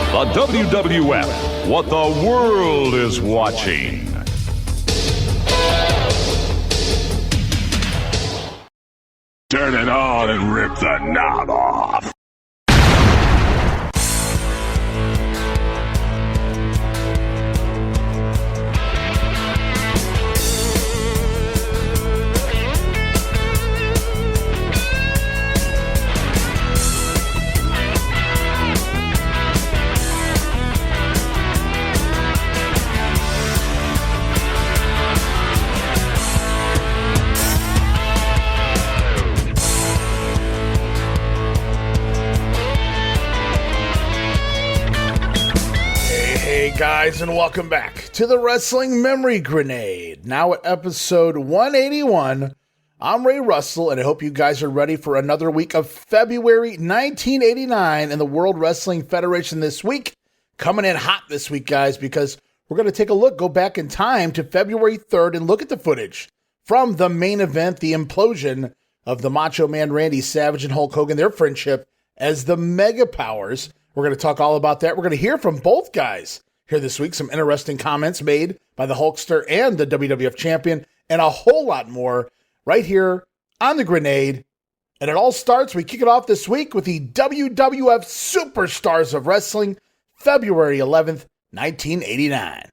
The WWF, what the world is watching. Turn it on and rip the knob off. Guys, and welcome back to the Wrestling Memory Grenade. Now at episode 181, I'm Ray Russell, and I hope you guys are ready for another week of February 1989 in the World Wrestling Federation this week. Coming in hot this week, guys, because we're going to take a look, go back in time to February 3rd and look at the footage from the main event, the implosion of the Macho Man, Randy Savage, and Hulk Hogan, their friendship as the Mega Powers. We're going to talk all about that. We're going to hear from both guys here this week, some interesting comments made by the Hulkster and the WWF champion, and a whole lot more right here on the Grenade. And it all starts, we kick it off this week with the WWF Superstars of Wrestling, February 11th, 1989.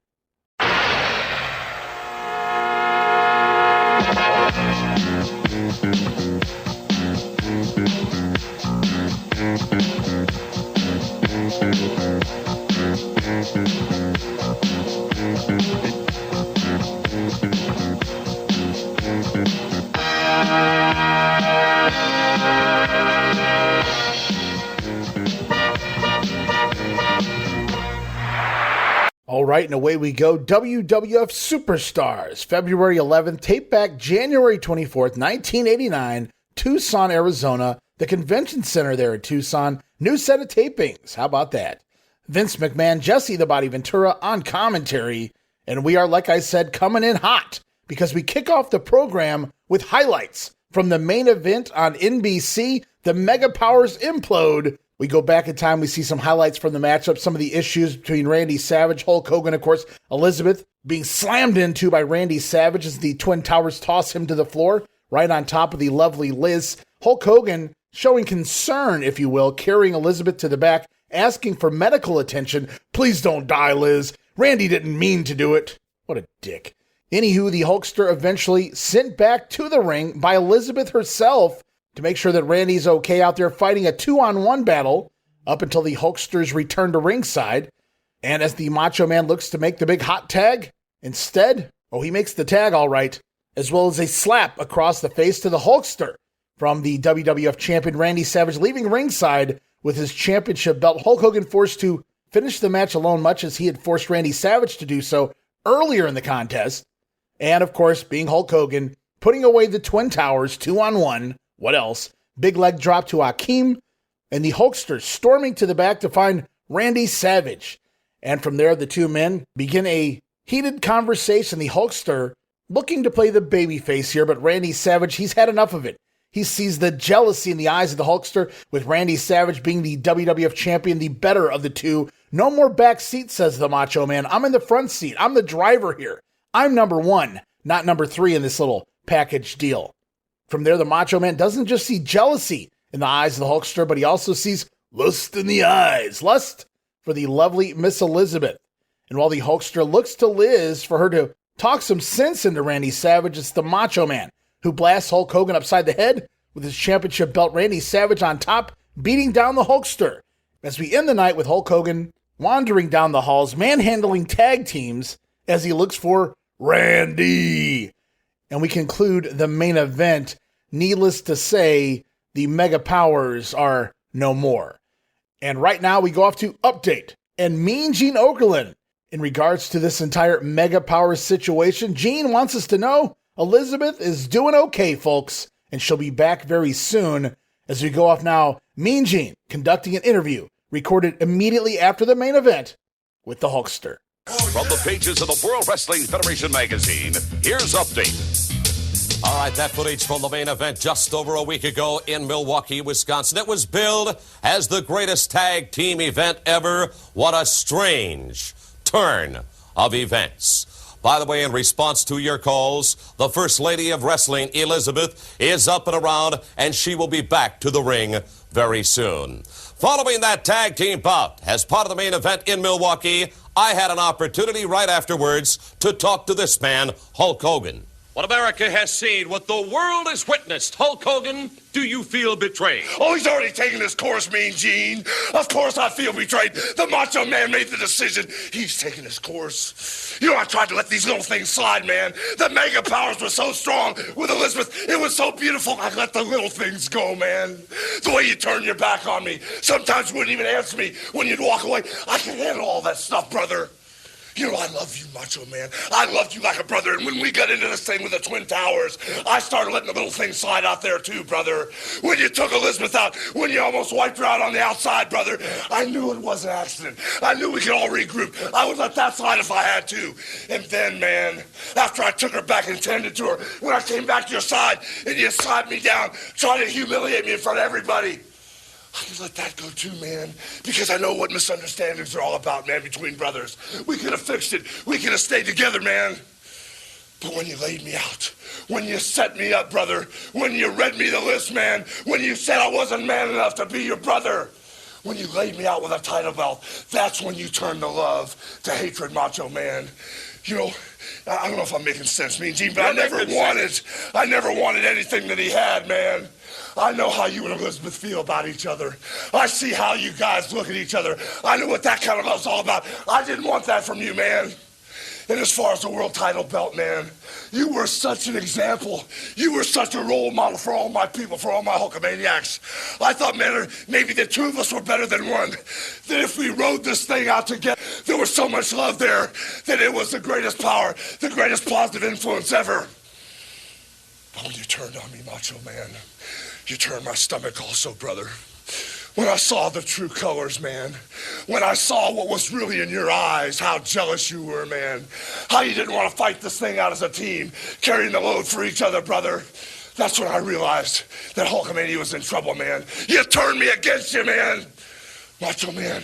All right, and away we go. WWF Superstars, February 11th, tape back January 24th, 1989, Tucson, Arizona, the convention center there in Tucson. New set of tapings. How about that? Vince McMahon, Jesse the Body Ventura on commentary, and we are, like I said, coming in hot because we kick off the program with highlights from the main event on NBC, the Mega Powers implode. We go back in time, we see some highlights from the matchup, some of the issues between Randy Savage, Hulk Hogan, of course, Elizabeth being slammed into by Randy Savage as the Twin Towers toss him to the floor, right on top of the lovely Liz. Hulk Hogan showing concern, if you will, carrying Elizabeth to the back, asking for medical attention. Please don't die, Liz. Randy didn't mean to do it. What a dick. Anywho, the Hulkster eventually sent back to the ring by Elizabeth herself to make sure that Randy's okay out there fighting a 2-on-1 battle up until the Hulkster's return to ringside. And as the Macho Man looks to make the big hot tag, instead, he makes the tag all right, as well as a slap across the face to the Hulkster from the WWF champion Randy Savage, leaving ringside with his championship belt. Hulk Hogan forced to finish the match alone, much as he had forced Randy Savage to do so earlier in the contest. And of course, being Hulk Hogan, putting away the Twin Towers 2-on-1. What else? Big leg drop to Hakeem, and the Hulkster storming to the back to find Randy Savage. And from there, the two men begin a heated conversation. The Hulkster looking to play the babyface here, but Randy Savage, he's had enough of it. He sees the jealousy in the eyes of the Hulkster, with Randy Savage being the WWF champion, the better of the two. No more back seat, says the Macho Man. I'm in the front seat. I'm the driver here. I'm number one, not number three in this little package deal. From there, the Macho Man doesn't just see jealousy in the eyes of the Hulkster, but he also sees lust in the eyes. Lust for the lovely Miss Elizabeth. And while the Hulkster looks to Liz for her to talk some sense into Randy Savage, it's the Macho Man who blasts Hulk Hogan upside the head with his championship belt. Randy Savage on top, beating down the Hulkster. As we end the night with Hulk Hogan wandering down the halls, manhandling tag teams as he looks for Randy. And we conclude the main event. Needless to say, the Mega Powers are no more. And right now we go off to Update and Mean Gene Okerlund. In regards to this entire Mega Powers situation, Gene wants us to know Elizabeth is doing okay, folks, and she'll be back very soon. As we go off now, Mean Gene conducting an interview recorded immediately after the main event with the Hulkster. From the pages of the World Wrestling Federation magazine, here's Update. All right, that footage from the main event just over a week ago in Milwaukee, Wisconsin. It was billed as the greatest tag team event ever. What a strange turn of events. By the way, in response to your calls, the First Lady of Wrestling, Elizabeth, is up and around, and she will be back to the ring very soon. Following that tag team bout, as part of the main event in Milwaukee, I had an opportunity right afterwards to talk to this man, Hulk Hogan. What America has seen, what the world has witnessed. Hulk Hogan, do you feel betrayed? Oh, he's already taken his course, Mean Gene. Of course I feel betrayed. The Macho Man made the decision. He's taken his course. You know, I tried to let these little things slide, man. The mega powers were so strong with Elizabeth. It was so beautiful. I let the little things go, man. The way you turned your back on me. Sometimes you wouldn't even answer me when you'd walk away. I can handle all that stuff, brother. You know, I love you, Macho Man. I loved you like a brother. And when we got into this thing with the Twin Towers, I started letting the little thing slide out there too, brother. When you took Elizabeth out, when you almost wiped her out on the outside, brother, I knew it was an accident. I knew we could all regroup. I would let that slide if I had to. And then, man, after I took her back and tended to her, when I came back to your side and you slapped me down, trying to humiliate me in front of everybody, I can let that go too, man, because I know what misunderstandings are all about, man, between brothers. We could have fixed it. We could have stayed together, man. But when you laid me out, when you set me up, brother, when you read me the list, man, when you said I wasn't man enough to be your brother, when you laid me out with a title belt, that's when you turned the love to hatred, Macho Man. You know, I don't know if I'm making sense, Mean Gene, but I never wanted anything that he had, man. I know how you and Elizabeth feel about each other. I see how you guys look at each other. I know what that kind of love's all about. I didn't want that from you, man. And as far as the world title belt, man, you were such an example. You were such a role model for all my people, for all my Hulkamaniacs. I thought, man, maybe the two of us were better than one. That if we rode this thing out together, there was so much love there that it was the greatest power, the greatest positive influence ever. But when you turned on me, Macho Man, you turned my stomach also, brother. When I saw the true colors, man. When I saw what was really in your eyes, how jealous you were, man. How you didn't want to fight this thing out as a team, carrying the load for each other, brother. That's when I realized that Hulkamania was in trouble, man. You turned me against you, man. Macho Man,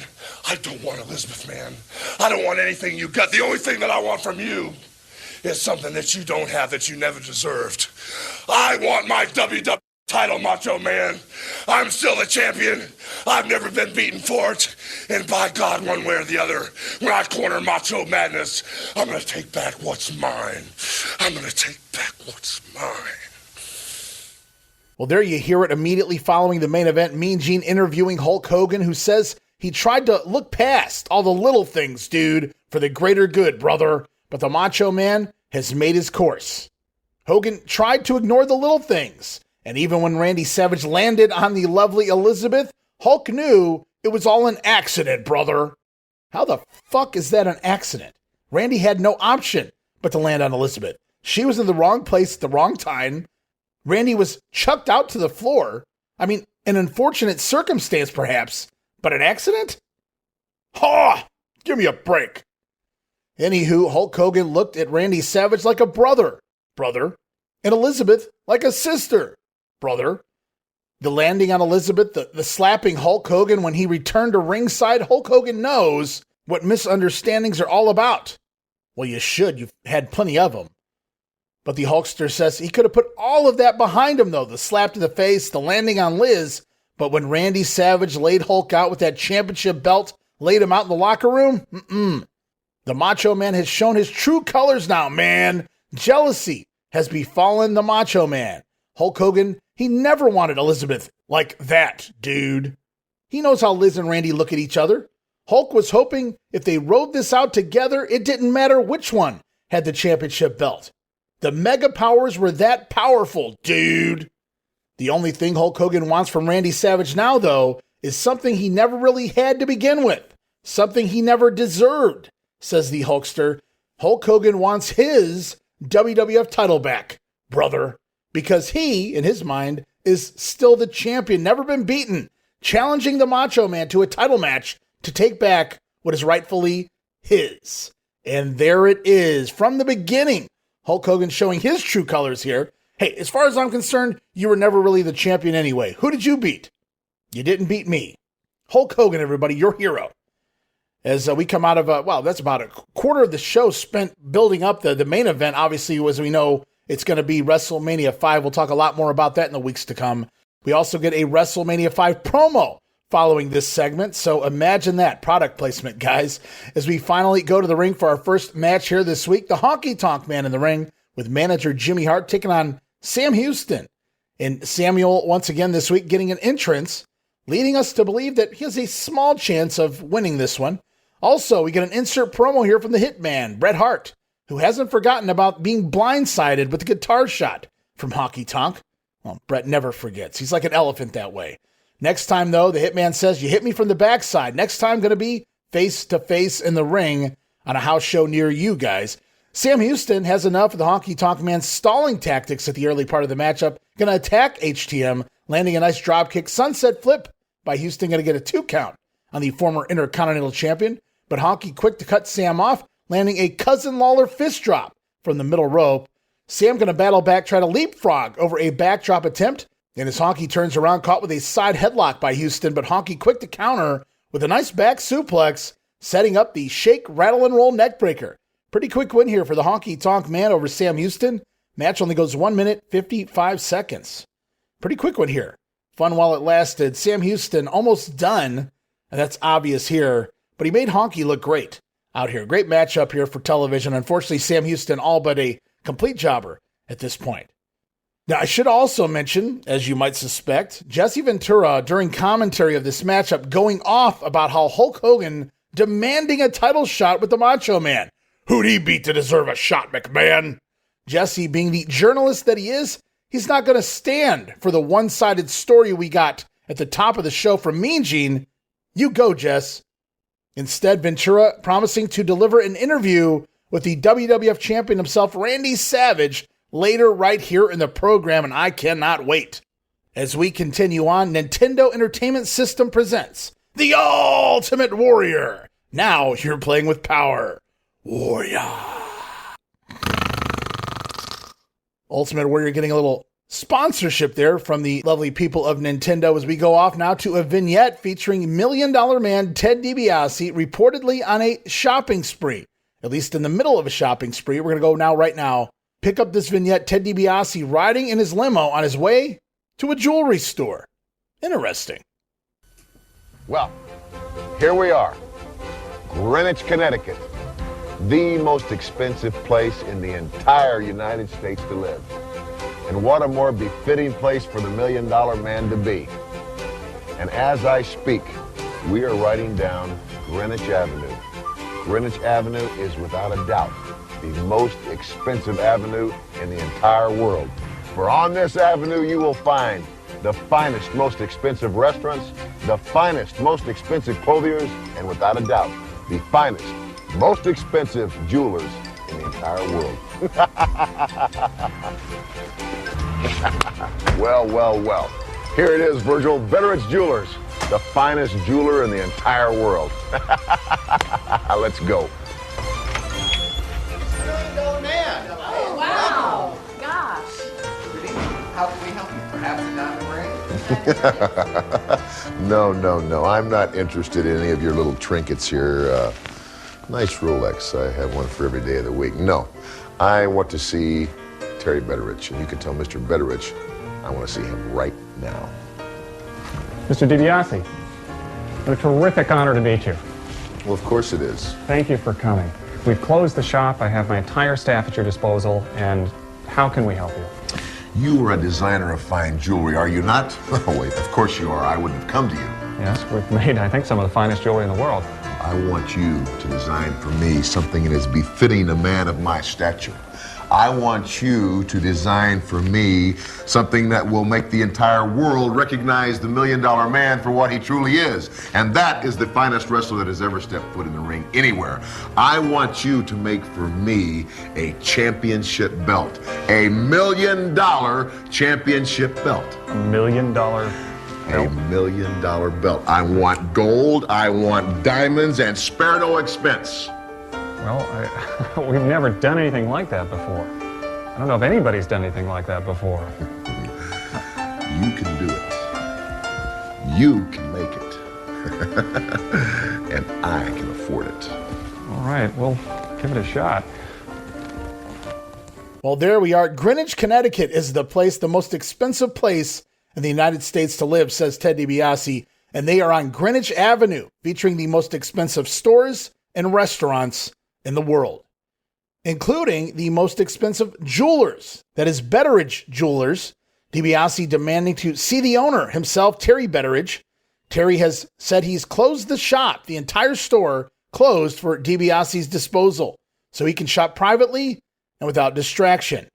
I don't want Elizabeth, man. I don't want anything you got. The only thing that I want from you is something that you don't have, that you never deserved. I want my WWF title, Macho Man. I'm still the champion. I've never been beaten for it. And by God, one way or the other, when I corner Macho Madness, I'm going to take back what's mine. I'm going to take back what's mine. Well, there you hear it immediately following the main event. Mean Gene interviewing Hulk Hogan, who says he tried to look past all the little things, dude, for the greater good, brother. But the Macho Man has made his course. Hogan tried to ignore the little things. And even when Randy Savage landed on the lovely Elizabeth, Hulk knew it was all an accident, brother. How the fuck is that an accident? Randy had no option but to land on Elizabeth. She was in the wrong place at the wrong time. Randy was chucked out to the floor. I mean, an unfortunate circumstance perhaps, but an accident? Ha! Give me a break. Anywho, Hulk Hogan looked at Randy Savage like a brother, and Elizabeth like a sister, brother. The landing on Elizabeth, the slapping Hulk Hogan when he returned to ringside, Hulk Hogan knows what misunderstandings are all about. Well, you should. You've had plenty of them. But the Hulkster says he could have put all of that behind him, though. The slap to the face, the landing on Liz. But when Randy Savage laid Hulk out with that championship belt, laid him out in the locker room, the Macho Man has shown his true colors now, man. Jealousy has befallen the Macho Man. Hulk Hogan, he never wanted Elizabeth like that, dude. He knows how Liz and Randy look at each other. Hulk was hoping if they rode this out together, it didn't matter which one had the championship belt. The mega powers were that powerful, dude. The only thing Hulk Hogan wants from Randy Savage now, though, is something he never really had to begin with. Something he never deserved, says the Hulkster. Hulk Hogan wants his WWF title back, brother. Because he, in his mind, is still the champion, never been beaten, challenging the Macho Man to a title match to take back what is rightfully his. And there it is. From the beginning, Hulk Hogan showing his true colors here. Hey, as far as I'm concerned, you were never really the champion anyway. Who did you beat? You didn't beat me. Hulk Hogan, everybody, your hero. As we come out of, that's about a quarter of the show spent building up the main event. Obviously, as we know, it's going to be WrestleMania 5. We'll talk a lot more about that in the weeks to come. We also get a WrestleMania 5 promo following this segment. So imagine that product placement, guys, as we finally go to the ring for our first match here this week. The Honky Tonk Man in the ring with manager Jimmy Hart taking on Sam Houston. And Samuel, once again this week, getting an entrance, leading us to believe that he has a small chance of winning this one. Also, we get an insert promo here from the Hitman, Bret Hart, who hasn't forgotten about being blindsided with the guitar shot from Honky Tonk. Well, Bret never forgets. He's like an elephant that way. Next time, though, the Hitman says, you hit me from the backside. Next time, going to be face-to-face in the ring on a house show near you guys. Sam Houston has enough of the Honky Tonk Man's stalling tactics at the early part of the matchup. Going to attack HTM, landing a nice dropkick sunset flip by Houston. Going to get a 2 count on the former Intercontinental Champion. But Honky quick to cut Sam off, landing a Cousin Lawler fist drop from the middle rope. Sam going to battle back, try to leapfrog over a backdrop attempt. And as Honky turns around, caught with a side headlock by Houston, but Honky quick to counter with a nice back suplex, setting up the shake, rattle, and roll neckbreaker. Pretty quick win here for the Honky Tonk Man over Sam Houston. Match only goes 1 minute, 55 seconds. Pretty quick one here. Fun while it lasted. Sam Houston almost done, and that's obvious here. But he made Honky look great out here. Great matchup here for television. Unfortunately, Sam Houston all but a complete jobber at this point. Now, I should also mention, as you might suspect, Jesse Ventura during commentary of this matchup going off about how Hulk Hogan demanding a title shot with the Macho Man. Who'd he beat to deserve a shot, McMahon? Jesse, being the journalist that he is, he's not going to stand for the one-sided story we got at the top of the show from Mean Gene. You go, Jess. Instead, Ventura promising to deliver an interview with the WWF champion himself, Randy Savage, later right here in the program, and I cannot wait. As we continue on, Nintendo Entertainment System presents The Ultimate Warrior. Now you're playing with power. Warrior. Ultimate Warrior getting a little sponsorship there from the lovely people of Nintendo as we go off now to a vignette featuring $1 Million Man Ted DiBiase reportedly on a shopping spree. At least in the middle of a shopping spree. We're going to go now right now. Pick up this vignette, Ted DiBiase riding in his limo on his way to a jewelry store. Interesting. Well, here we are. Greenwich, Connecticut. The most expensive place in the entire United States to live. And what a more befitting place for the $1 Million Man to be. And as I speak, we are riding down Greenwich Avenue. Greenwich Avenue is without a doubt the most expensive avenue in the entire world. For on this avenue you will find the finest, most expensive restaurants, the finest, most expensive clothiers, and without a doubt, the finest, most expensive jewelers in the entire world. Well. Here it is, Virgil, Betteridge Jewelers, the finest jeweler in the entire world. Let's go. Man. Oh, wow. Gosh. Good evening. How can we help you? Perhaps a diamond ring? No. I'm not interested in any of your little trinkets here. Nice Rolex. I have one for every day of the week. No. I want to see Terry Betteridge, and you can tell Mr. Betteridge I want to see him right now. Mr. DiBiase, what a terrific honor to meet you. Well, of course it is. Thank you for coming. We've closed the shop. I have my entire staff at your disposal, and how can we help you? You are a designer of fine jewelry, are you not? Oh, wait, of course you are. I wouldn't have come to you. Yes, we've made, I think, some of the finest jewelry in the world. I want you to design for me something that is befitting a man of my stature. I want you to design for me something that will make the entire world recognize the $1 Million Man for what he truly is. And that is the finest wrestler that has ever stepped foot in the ring anywhere. I want you to make for me a championship belt. $1 million championship belt. $1 million belt? $1 million belt. I want gold, I want diamonds, and spare no expense. Well, we've never done anything like that before. I don't know if anybody's done anything like that before. You can do it. You can make it. And I can afford it. All right, well, give it a shot. Well, there we are. Greenwich, Connecticut is the most expensive place in the United States to live, says Ted Dibiase. And they are on Greenwich Avenue, featuring the most expensive stores and restaurants in the world, including the most expensive jewelers. That is Betteridge Jewelers. Dibiase demanding to see the owner himself, Terry Betteridge. Terry has said he's closed the shop, the entire store closed for Dibiase's disposal, so he can shop privately and without distraction.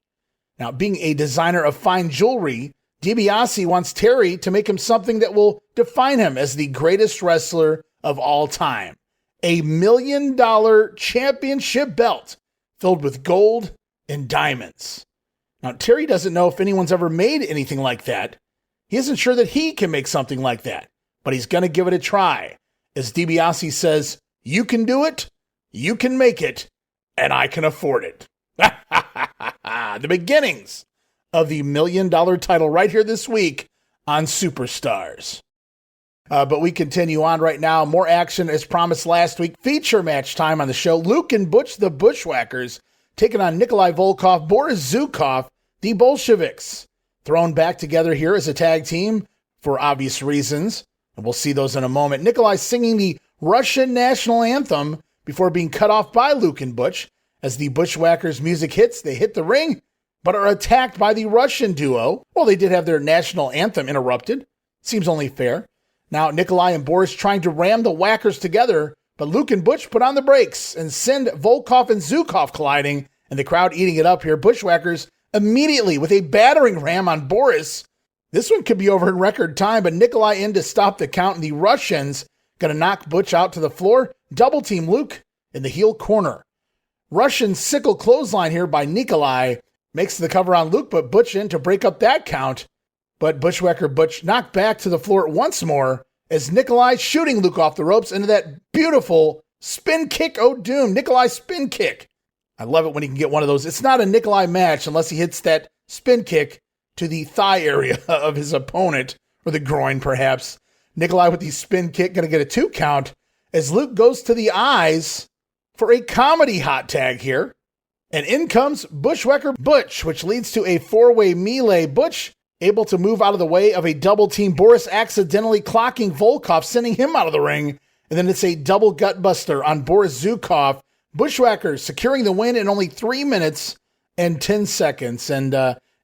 Now, being a designer of fine jewelry, Dibiase wants Terry to make him something that will define him as the greatest wrestler of all time. A $1 million championship belt filled with gold and diamonds. Now, Terry doesn't know if anyone's ever made anything like that. He isn't sure that he can make something like that, but he's going to give it a try. As Dibiase says, you can do it, you can make it, and I can afford it. The beginnings of the $1 million title right here this week on Superstars. But we continue on right now. More action as promised last week. Feature match time on the show. Luke and Butch, the Bushwhackers, taking on Nikolai Volkov, Boris Zukov, the Bolsheviks. Thrown back together here as a tag team for obvious reasons. And we'll see those in a moment. Nikolai singing the Russian national anthem before being cut off by Luke and Butch. As the Bushwhackers music hits, they hit the ring, but are attacked by the Russian duo. Well, they did have their national anthem interrupted. Seems only fair. Now, Nikolai and Boris trying to ram the Whackers together, but Luke and Butch put on the brakes and send Volkov and Zukov colliding, and the crowd eating it up here. Bushwhackers immediately with a battering ram on Boris. This one could be over in record time, but Nikolai in to stop the count, and the Russians going to knock Butch out to the floor. Double team Luke in the heel corner. Russian sickle clothesline here by Nikolai makes the cover on Luke, but Butch in to break up that count. But Bushwhacker Butch knocked back to the floor once more as Nikolai shooting Luke off the ropes into that beautiful spin kick. Oh, doom. Nikolai spin kick. I love it when he can get one of those. It's not a Nikolai match unless he hits that spin kick to the thigh area of his opponent, or the groin perhaps. Nikolai with the spin kick going to get a 2 count as Luke goes to the eyes for a comedy hot tag here. And in comes Bushwhacker Butch, which leads to a 4-way melee. Butch able to move out of the way of a double team. Boris accidentally clocking Volkov, sending him out of the ring. And then it's a double gutbuster on Boris Zukov. Bushwhackers securing the win in only 3 minutes and 10 seconds. And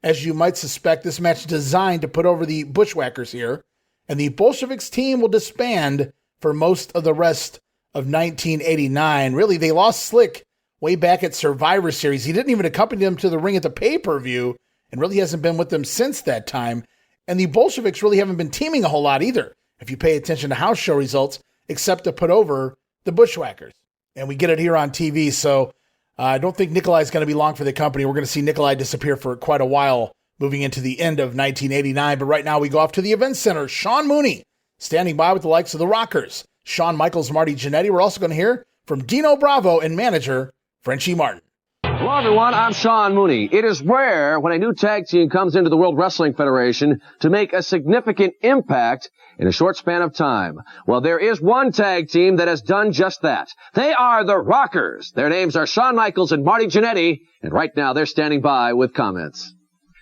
as you might suspect, this match designed to put over the Bushwhackers here. And the Bolsheviks team will disband for most of the rest of 1989. Really, they lost Slick way back at Survivor Series. He didn't even accompany them to the ring at the pay-per-view, and really hasn't been with them since that time. And the Bolsheviks really haven't been teaming a whole lot either, if you pay attention to house show results, except to put over the Bushwhackers. And we get it here on TV, so I don't think Nikolai's going to be long for the company. We're going to see Nikolai disappear for quite a while moving into the end of 1989. But right now we go off to the event center. Sean Mooney standing by with the likes of the Rockers, Shawn Michaels, Marty Jannetty. We're also going to hear from Dino Bravo and manager Frenchie Martin. Hello, everyone. I'm Sean Mooney. It is rare when a new tag team comes into the World Wrestling Federation to make a significant impact in a short span of time. Well, there is one tag team that has done just that. They are the Rockers. Their names are Shawn Michaels and Marty Jannetty, and right now they're standing by with comments.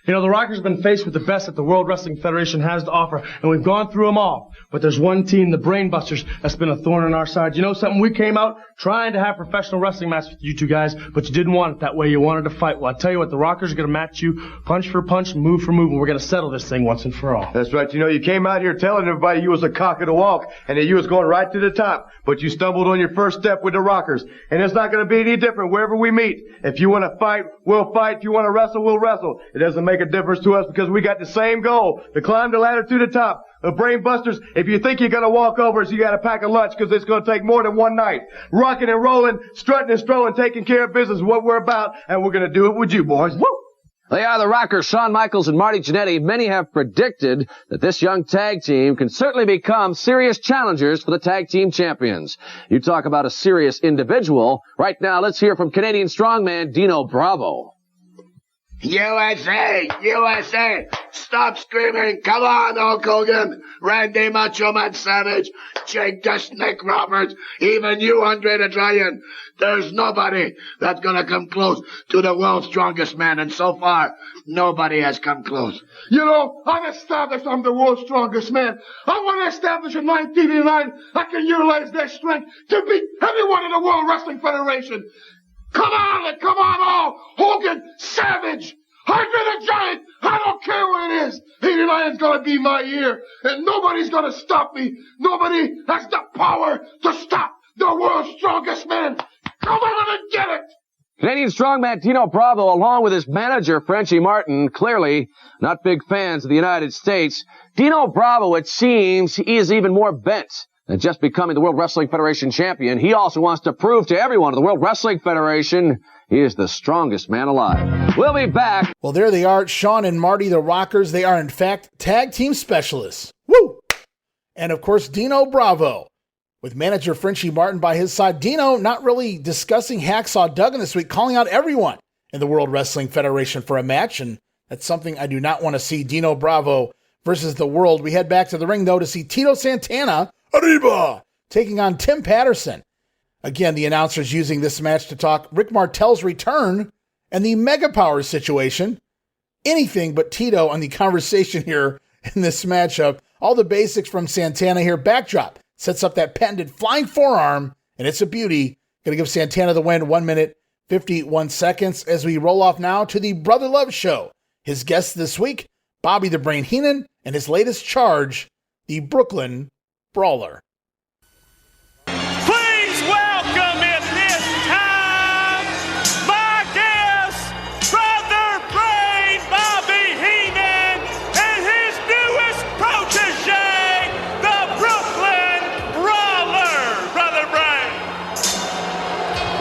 You know, the Rockers have been faced with the best that the World Wrestling Federation has to offer, and we've gone through them all. But there's one team, the Brainbusters, that's been a thorn in our side. You know something? We came out trying to have professional wrestling matches with you two guys, but you didn't want it that way. You wanted to fight. Well, I tell you what, the Rockers are going to match you punch for punch, move for move, and we're going to settle this thing once and for all. That's right. You know, you came out here telling everybody you was a cock of the walk, and that you was going right to the top, but you stumbled on your first step with the Rockers. And it's not going to be any different wherever we meet. If you want to fight, we'll fight. If you want to wrestle, we'll wrestle. It doesn't make a difference to us because we got the same goal, to climb the ladder to the top. The Brainbusters, if you think you're going to walk over us, you got to pack a lunch because it's going to take more than one night. Rocking and rolling, strutting and strolling, taking care of business is what we're about, and we're going to do it with you, boys. Woo! They are the Rockers, Shawn Michaels and Marty Jannetty. Many have predicted that this young tag team can certainly become serious challengers for the tag team champions. You talk about a serious individual. Right now, let's hear from Canadian strongman Dino Bravo. USA! USA! Stop screaming! Come on, Hulk Hogan! Randy Macho Man Savage! Jake the Snake Roberts! Even you, Andre the Giant! There's nobody that's gonna come close to the world's strongest man, and so far, nobody has come close. You know, I've established I'm the world's strongest man. I want to establish in 1989 I can utilize their strength to beat everyone in the World Wrestling Federation. Come on all! Hogan, Savage, Andre the Giant, I don't care what it is. 89's gonna be my year, and nobody's gonna stop me. Nobody has the power to stop the world's strongest man. Come on and get it! Canadian strongman Dino Bravo, along with his manager, Frenchie Martin, clearly not big fans of the United States. Dino Bravo, it seems, he is even more bent than just becoming the World Wrestling Federation champion. He also wants to prove to everyone in the World Wrestling Federation he is the strongest man alive. We'll be back. Well, there they are, Sean and Marty, the Rockers. They are, in fact, tag team specialists. Woo! And, of course, Dino Bravo, with manager Frenchie Martin by his side. Dino not really discussing Hacksaw Duggan this week, calling out everyone in the World Wrestling Federation for a match, and that's something I do not want to see. Dino Bravo versus the World. We head back to the ring, though, to see Tito Santana, Arriba, taking on Tim Patterson. Again, the announcers using this match to talk Rick Martel's return and the Mega Power situation. Anything but Tito on the conversation here in this matchup. All the basics from Santana here. Backdrop sets up that patented flying forearm, and it's a beauty. Going to give Santana the win, 1 minute, 51 seconds. As we roll off now to the Brother Love Show. His guests this week, Bobby the Brain Heenan, and his latest charge, the Brooklyn Brawler. Please welcome at this time my guest, Brother Brain Bobby Heenan, and his newest protege, the Brooklyn Brawler. Brother Brain.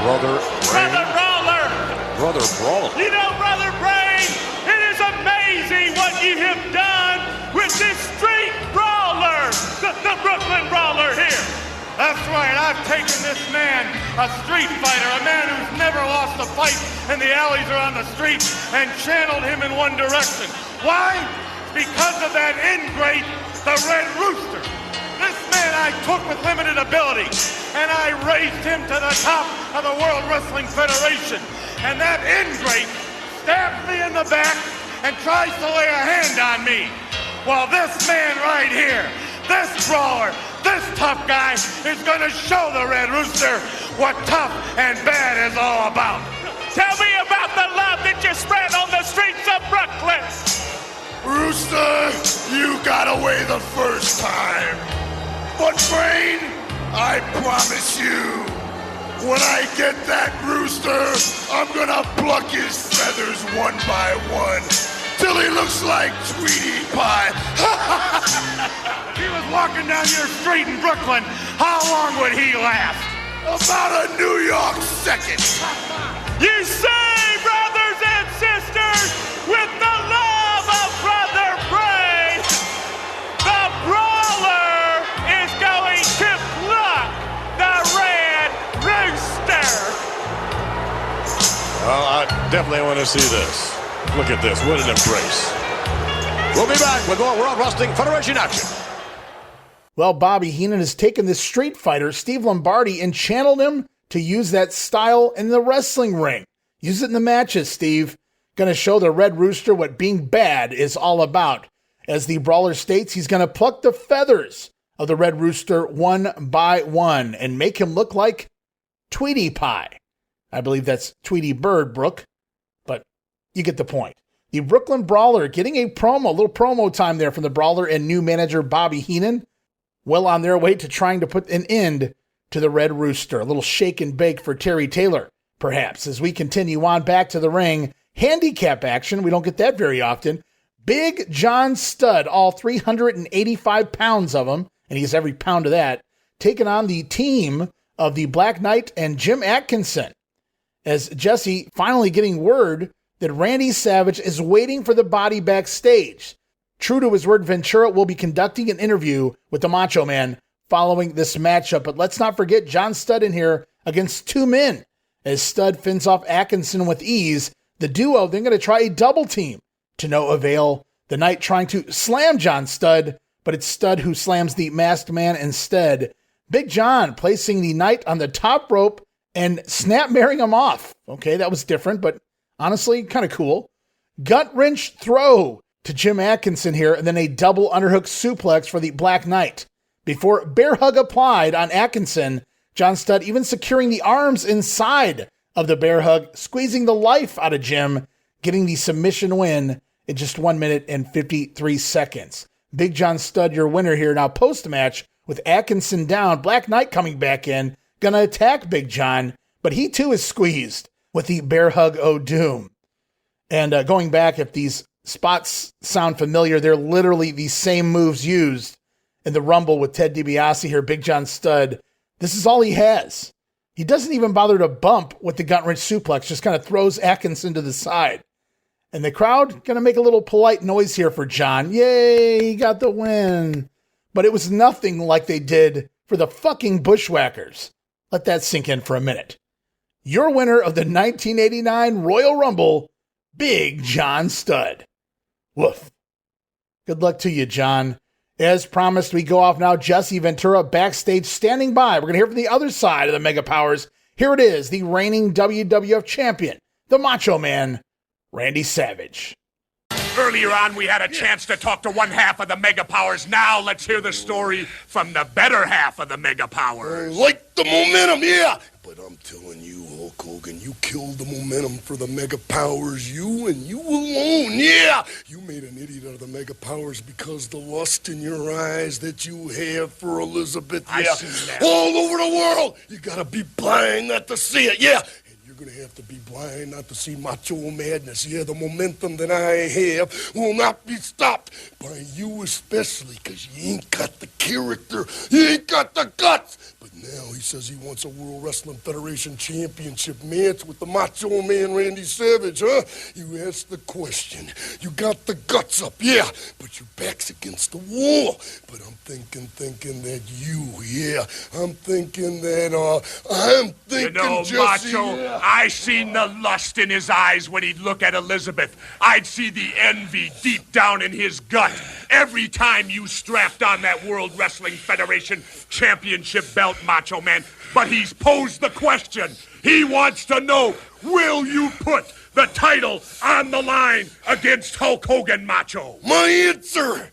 Brother Brain. Brother Brawler. Brother Brawler. You know, Brother Brain, it is amazing what you have done with this street brawler, the Brooklyn Brawler here. That's right, I've taken this man, a street fighter, a man who's never lost a fight in the alleys or on the street, and channeled him in one direction. Why? Because of that ingrate, the Red Rooster. This man I took with limited ability, and I raised him to the top of the World Wrestling Federation. And that ingrate stabs me in the back and tries to lay a hand on me. Well, this man right here, this brawler, this tough guy is going to show the Red Rooster what tough and bad is all about. Tell me about the love that you spread on the streets of Brooklyn. Rooster, you got away the first time. But Brain, I promise you, when I get that rooster, I'm gonna pluck his feathers one by one till he looks like Tweety Pie. If he was walking down your street in Brooklyn, how long would he last? About a New York second. You say, brothers and sisters, with the love of Brother Brain, the Brawler is going to pluck the Red Rooster. Well, I definitely want to see this. Look at this. What an embrace. We'll be back with more World Wrestling Federation action. Well, Bobby Heenan has taken this street fighter, Steve Lombardi, and channeled him to use that style in the wrestling ring. Use it in the matches, Steve. Going to show the Red Rooster what being bad is all about. As the Brawler states, he's going to pluck the feathers of the Red Rooster one by one and make him look like Tweety Pie. I believe that's Tweety Bird, Brooke, but you get the point. The Brooklyn Brawler getting a little promo time there from the Brawler and new manager Bobby Heenan. Well on their way to trying to put an end to the Red Rooster. A little shake and bake for Terry Taylor, perhaps. As we continue on back to the ring, handicap action. We don't get that very often. Big John Studd, all 385 pounds of him, and he's every pound of that, taking on the team of the Black Knight and Jim Atkinson. As Jesse finally getting word that Randy Savage is waiting for the body backstage. True to his word, Ventura will be conducting an interview with the Macho Man following this matchup. But let's not forget John Studd in here against two men. As Studd fends off Atkinson with ease, The duo then going to try a double team to no avail. The Knight trying to slam John Studd, but it's Studd who slams the Masked Man instead. Big John placing the Knight on the top rope and snap-maring him off. Okay, that was different, but honestly, kind of cool. Gut wrench throw to Jim Atkinson here, and then a double underhook suplex for the Black Knight. Before bear hug applied on Atkinson, John Studd even securing the arms inside of the bear hug, squeezing the life out of Jim, getting the submission win in just 1 minute and 53 seconds. Big John Studd, your winner here. Now post-match with Atkinson down, Black Knight coming back in, gonna attack Big John, but he too is squeezed with the bear hug O'Doom. And going back, if these spots sound familiar, they're literally the same moves used in the Rumble with Ted DiBiase here. Big John Studd, this is all he has. He doesn't even bother to bump with the gut wrench suplex, just kind of throws Atkinson to the side. And the crowd going to make a little polite noise here for John. Yay, he got the win. But it was nothing like they did for the fucking Bushwhackers. Let that sink in for a minute. Your winner of the 1989 Royal Rumble, Big John Studd. Woof. Good luck to you, John. As promised, we go off now. Jesse Ventura backstage standing by. We're going to hear from the other side of the Mega Powers. Here it is, the reigning WWF champion, the Macho Man, Randy Savage. Earlier on, we had a chance to talk to one half of the Mega Powers. Now, let's hear the story from the better half of the Mega Powers. Like the momentum, yeah. But I'm telling you, Hulk Hogan, you killed the momentum for the Mega Powers. You and you alone, yeah. You made an idiot out of the Mega Powers because the lust in your eyes that you have for Elizabeth, yeah. I see that. All over the world. You gotta be blind not to see it, yeah. You're gonna have to be blind not to see Macho Madness. Yeah, the momentum that I have will not be stopped by you especially, because you ain't got the character, you ain't got the guts. But now he says he wants a World Wrestling Federation Championship match with the Macho Man Randy Savage, huh? You asked the question. You got the guts up, yeah, but your back's against the wall. But I'm thinking that I'm thinking You know, Jesse, Macho, yeah. I seen the lust in his eyes when he'd look at Elizabeth. I'd see the envy deep down in his gut every time you strapped on that World Wrestling Federation Championship belt, Macho Man. But he's posed the question. He wants to know, will you put the title on the line against Hulk Hogan, Macho? My answer,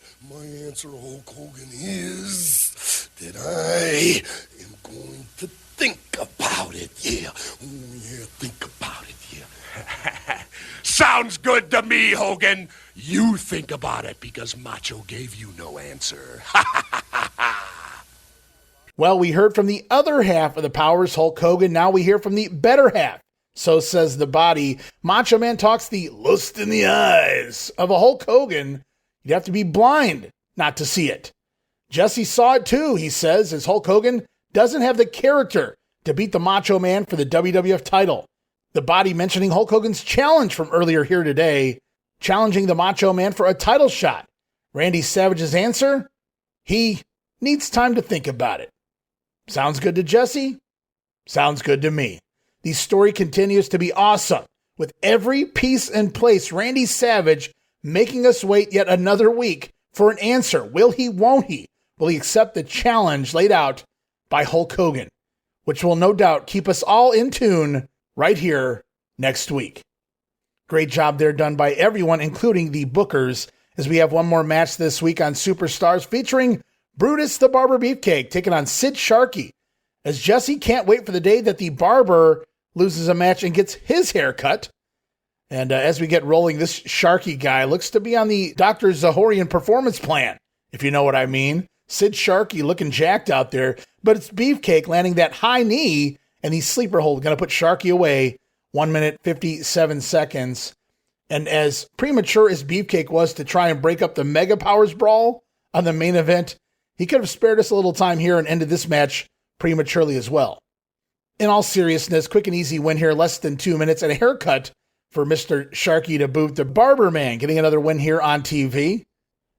Hulk Hogan, is that I am going to think about it, yeah. Oh, yeah, think about it, yeah. Sounds good to me, Hogan. You think about it because Macho gave you no answer. Well, we heard from the other half of the Powers, Hulk Hogan. Now we hear from the better half. So says the body. Macho Man talks the lust in the eyes of a Hulk Hogan. You'd have to be blind not to see it. Jesse saw it too, he says, as Hulk Hogan doesn't have the character to beat the Macho Man for the WWF title. The body mentioning Hulk Hogan's challenge from earlier here today, challenging the Macho Man for a title shot. Randy Savage's answer? He needs time to think about it. Sounds good to Jesse? Sounds good to me. The story continues to be awesome, with every piece in place. Randy Savage making us wait yet another week for an answer. Will he, won't he? Will he accept the challenge laid out by Hulk Hogan, which will no doubt keep us all in tune right here next week. Great job there done by everyone, including the bookers, as we have one more match this week on Superstars featuring Brutus the Barber Beefcake taking on Sid Sharkey, as Jesse can't wait for the day that the Barber loses a match and gets his hair cut. And as we get rolling, this Sharkey guy looks to be on the Dr. Zahorian performance plan, if you know what I mean. Sid Sharkey looking jacked out there, but it's Beefcake landing that high knee and the sleeper hold going to put Sharkey away 1 minute, 57 seconds. And as premature as Beefcake was to try and break up the Mega Powers brawl on the main event, he could have spared us a little time here and ended this match prematurely as well. In all seriousness, quick and easy win here, less than 2 minutes, and a haircut for Mr. Sharkey to boot. The Barber Man getting another win here on TV.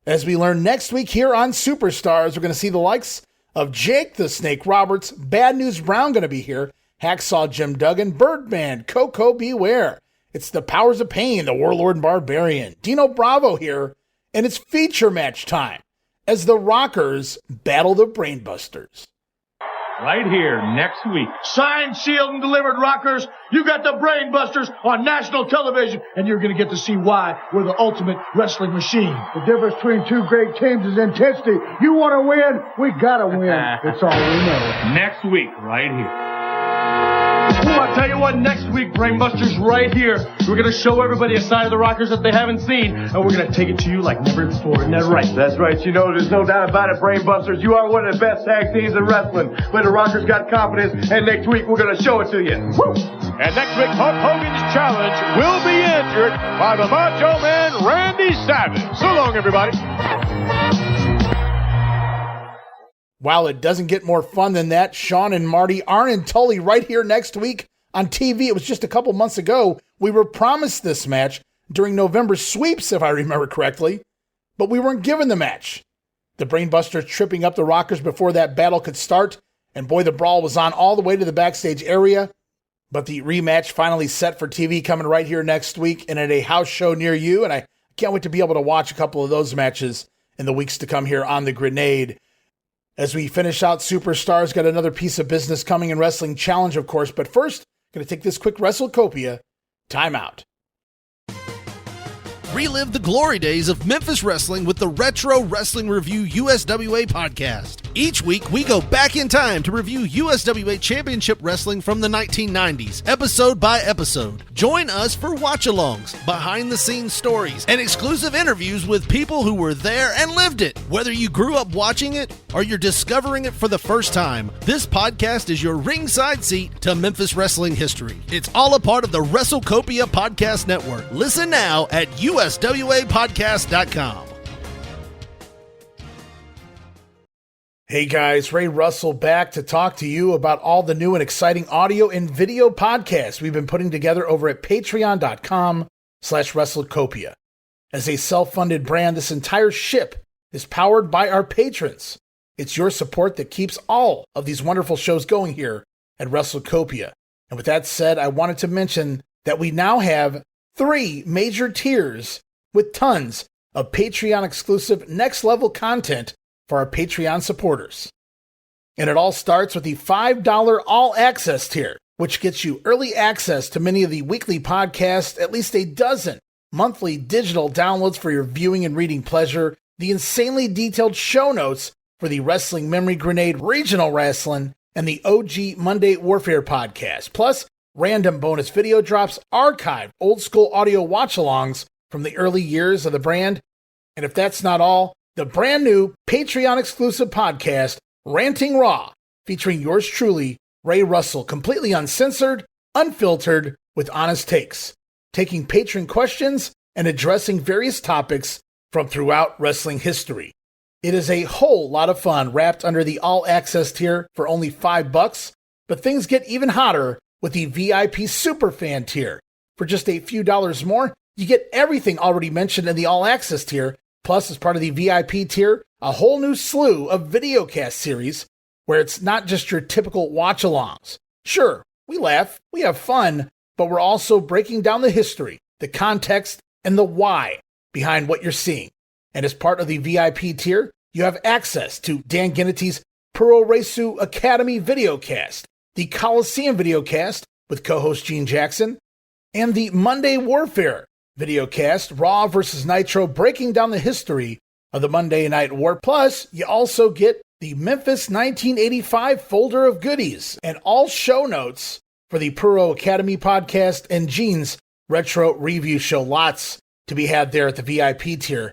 As we learn next week here on Superstars, we're going to see the likes of Jake the Snake Roberts, Bad News Brown going to be here, Hacksaw Jim Duggan, Birdman, Koko B, Ware, It's the Powers of Pain, the Warlord and Barbarian, Dino Bravo here, and it's feature match time as the Rockers battle the Brainbusters. Right here next week. Signed, sealed, and delivered, Rockers. You got the Brainbusters on national television, and you're going to get to see why we're the ultimate wrestling machine. The difference between two great teams is intensity. You want to win? We got to win. That's all we know. Next week, right here. Ooh, I'll tell you what, next week, Brainbusters, right here, we're going to show everybody a side of the Rockers that they haven't seen, and we're going to take it to you like never before. Isn't that right? That's right. You know, there's no doubt about it, Brainbusters. You are one of the best tag teams in wrestling. But the Rockers got confidence, and next week we're going to show it to you. Woo! And next week, Hulk Hogan's challenge will be answered by the Macho Man, Randy Savage. So long, everybody. While it doesn't get more fun than that, Sean and Marty, Arn and Tully right here next week on TV. It was just a couple months ago. We were promised this match during November sweeps, if I remember correctly, but we weren't given the match. The Brainbusters tripping up the Rockers before that battle could start, and boy, the brawl was on all the way to the backstage area. But the rematch finally set for TV coming right here next week and at a house show near you, and I can't wait to be able to watch a couple of those matches in the weeks to come here on The Grenade. As we finish out Superstars, got another piece of business coming in Wrestling Challenge, of course. But first, going to take this quick WrestleCopia timeout. Relive the glory days of Memphis wrestling with the Retro Wrestling Review USWA podcast. Each week, we go back in time to review USWA Championship Wrestling from the 1990s, episode by episode. Join us for watch-alongs, behind-the-scenes stories, and exclusive interviews with people who were there and lived it. Whether you grew up watching it or you're discovering it for the first time, this podcast is your ringside seat to Memphis wrestling history. It's all a part of the WrestleCopia Podcast Network. Listen now at USWApodcast.com. Hey guys, Ray Russell back to talk to you about all the new and exciting audio and video podcasts we've been putting together over at patreon.com/WrestleCopia. As a self-funded brand, this entire ship is powered by our patrons. It's your support that keeps all of these wonderful shows going here at WrestleCopia. And with that said, I wanted to mention that we now have 3 major tiers with tons of Patreon-exclusive next-level content for our Patreon supporters. And it all starts with the $5 all-access tier, which gets you early access to many of the weekly podcasts, at least a dozen monthly digital downloads for your viewing and reading pleasure, the insanely detailed show notes for the Wrestling Memory Grenade Regional Wrestling, and the OG Monday Warfare podcast, plus random bonus video drops, archived old-school audio watch-alongs from the early years of the brand. And if that's not all, the brand new Patreon-exclusive podcast, Ranting Raw, featuring yours truly, Ray Russell, completely uncensored, unfiltered, with honest takes, taking patron questions and addressing various topics from throughout wrestling history. It is a whole lot of fun wrapped under the all-access tier for only $5, but things get even hotter with the VIP Superfan tier. For just a few dollars more, you get everything already mentioned in the all-access tier, plus as part of the VIP tier, a whole new slew of videocast series where it's not just your typical watch-alongs. Sure, we laugh, we have fun, but we're also breaking down the history, the context, and the why behind what you're seeing. And as part of the VIP tier, you have access to Dan Gennety's Puro Resu Academy videocast, the Coliseum videocast with co-host Gene Jackson, and the Monday Warfare videocast, Raw vs. Nitro, breaking down the history of the Monday Night War. Plus, you also get the Memphis 1985 folder of goodies and all show notes for the Puro Academy podcast and Gene's retro review show. Lots to be had there at the VIP tier.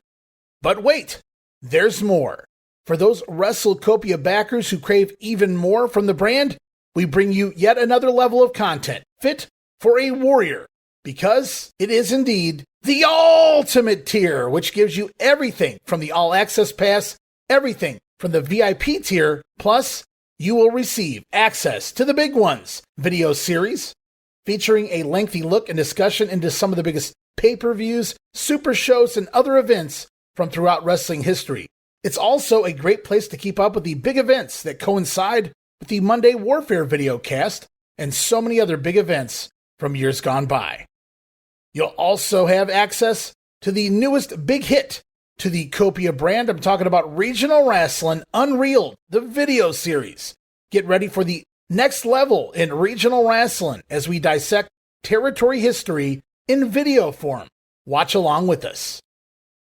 But wait, there's more. For those WrestleCopia backers who crave even more from the brand, we bring you yet another level of content fit for a warrior, because it is indeed the ultimate tier, which gives you everything from the all-access pass, everything from the VIP tier, plus you will receive access to the big ones video series featuring a lengthy look and discussion into some of the biggest pay-per-views, super shows, and other events from throughout wrestling history. It's also a great place to keep up with the big events that coincide with the Monday Warfare videocast and so many other big events from years gone by. You'll also have access to the newest big hit to the Copia brand. I'm talking about Regional Wrestling Unreal, the video series. Get ready for the next level in regional wrestling as we dissect territory history in video form. Watch along with us.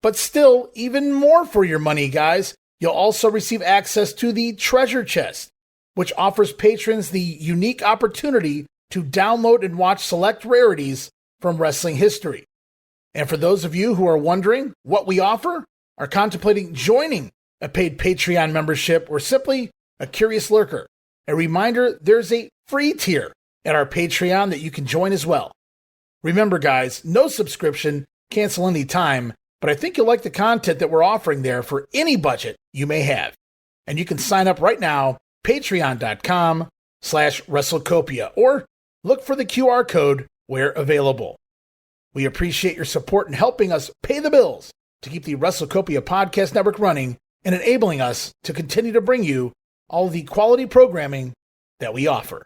But still, even more for your money, guys. You'll also receive access to the Treasure Chest, which offers patrons the unique opportunity to download and watch select rarities from wrestling history. And for those of you who are wondering what we offer, are contemplating joining a paid Patreon membership, or simply a curious lurker, a reminder there's a free tier at our Patreon that you can join as well. Remember, guys, no subscription, cancel any time, but I think you'll like the content that we're offering there for any budget you may have. And you can sign up right now, patreon.com/WrestleCopia, or look for the QR code where available. We appreciate your support in helping us pay the bills to keep the WrestleCopia podcast network running and enabling us to continue to bring you all the quality programming that we offer.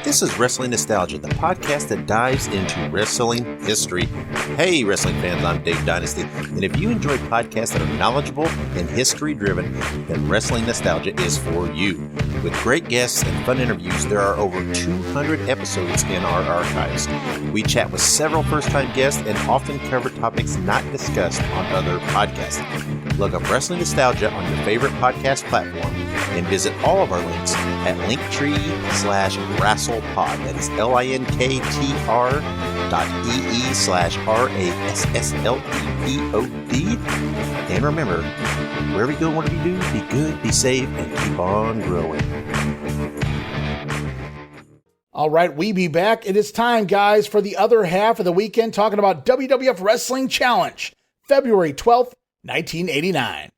This is Wrestling Nostalgia, the podcast that dives into wrestling history. Hey, wrestling fans, I'm Dave Dynasty, and if you enjoy podcasts that are knowledgeable and history-driven, then Wrestling Nostalgia is for you. With great guests and fun interviews, there are over 200 episodes in our archives. We chat with several first-time guests and often cover topics not discussed on other podcasts. Look up Wrestling Nostalgia on your favorite podcast platform and visit all of our links at linktree/WrestlePod. That is linktr.ee/RASSLEPOD. And remember, wherever you go, whatever you do, be good, be safe, and keep on growing. All right, we be back. It is time, guys, for the other half of the weekend, talking about WWF Wrestling Challenge, February 12th, 1989.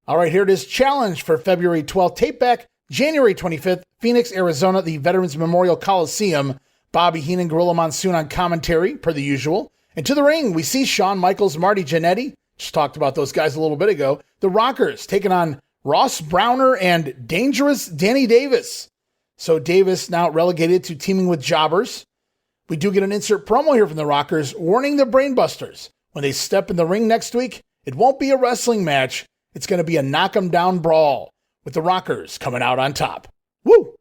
All right, here it is. Challenge for February 12th. Tape back January 25th, Phoenix, Arizona, the Veterans Memorial Coliseum. Bobby Heenan, Gorilla Monsoon on commentary, per the usual. And to the ring, we see Shawn Michaels, Marty Jannetty. Just talked about those guys a little bit ago. The Rockers taking on Ross Browner and Dangerous Danny Davis. So Davis now relegated to teaming with jobbers. We do get an insert promo here from the Rockers, warning the Brainbusters when they step in the ring next week, it won't be a wrestling match. It's going to be a knock-'em-down brawl with the Rockers coming out on top. Woo!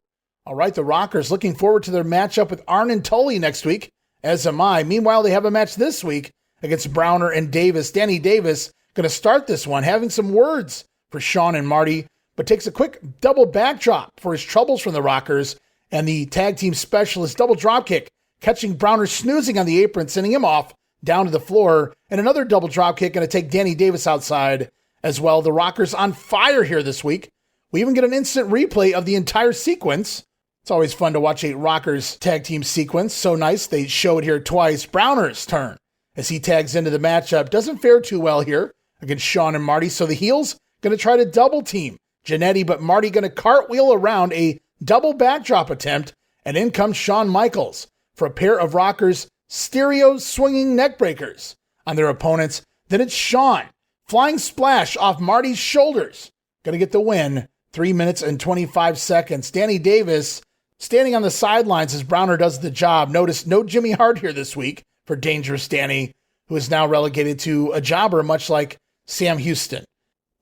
All right, the Rockers looking forward to their matchup with Arn and Tully next week, as am I. Meanwhile, they have a match this week against Browner and Davis. Danny Davis going to start this one, having some words for Shawn and Marty, but takes a quick double backdrop for his troubles from the Rockers, and the tag team specialist double dropkick, catching Browner snoozing on the apron, sending him off down to the floor, and another double dropkick going to take Danny Davis outside as well. The Rockers on fire here this week. We even get an instant replay of the entire sequence. It's always fun to watch a Rockers tag team sequence. So nice. They show it here twice. Browner's turn as he tags into the matchup. Doesn't fare too well here against Shawn and Marty. So the heels going to try to double team Jannetty, but Marty going to cartwheel around a double backdrop attempt. And in comes Shawn Michaels for a pair of Rockers stereo swinging neck breakers on their opponents. Then it's Shawn. Flying splash off Marty's shoulders. Going to get the win. 3 minutes and 25 seconds. Danny Davis standing on the sidelines as Browner does the job. Notice no Jimmy Hart here this week for Dangerous Danny, who is now relegated to a jobber, much like Sam Houston.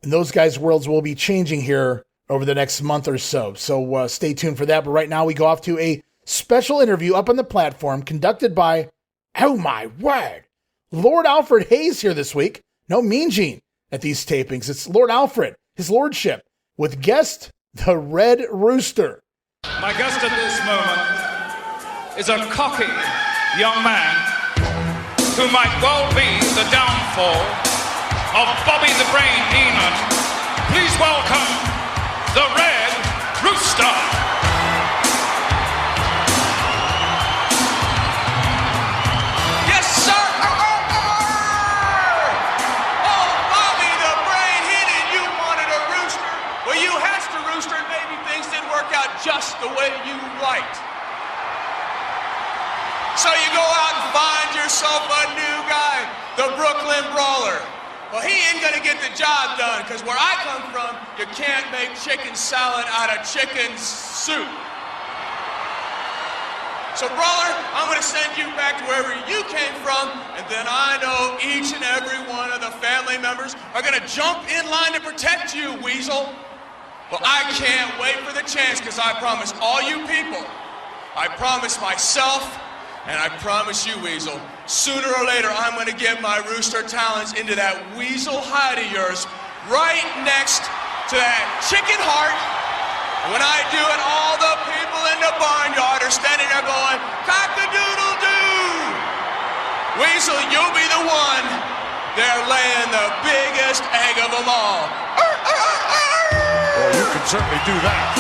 And those guys' worlds will be changing here over the next month or so. So stay tuned for that. But right now we go off to a special interview up on the platform conducted by, oh my word, Lord Alfred Hayes here this week. No Mean Gene at these tapings. It's Lord Alfred, his lordship, with guest, the Red Rooster. My guest at this moment is a cocky young man who might well be the downfall of Bobby the Brain Heenan. Please welcome the Red Rooster. Yes, sir. you go out and find yourself a new guy, the Brooklyn Brawler. Well, he ain't gonna get the job done, because where I come from, you can't make chicken salad out of chicken soup. So, Brawler, I'm gonna send you back to wherever you came from, and then I know each and every one of the family members are gonna jump in line to protect you, Weasel. Well, I can't wait for the chance, because I promise all you people, I promise myself, and I promise you, Weasel, sooner or later I'm gonna get my rooster talons into that weasel hide of yours right next to that chicken heart. When I do it, all the people in the barnyard are standing there going, cock-a-doodle-doo! Weasel, you'll be the one. They're laying the biggest egg of them all. Well, you can certainly do that.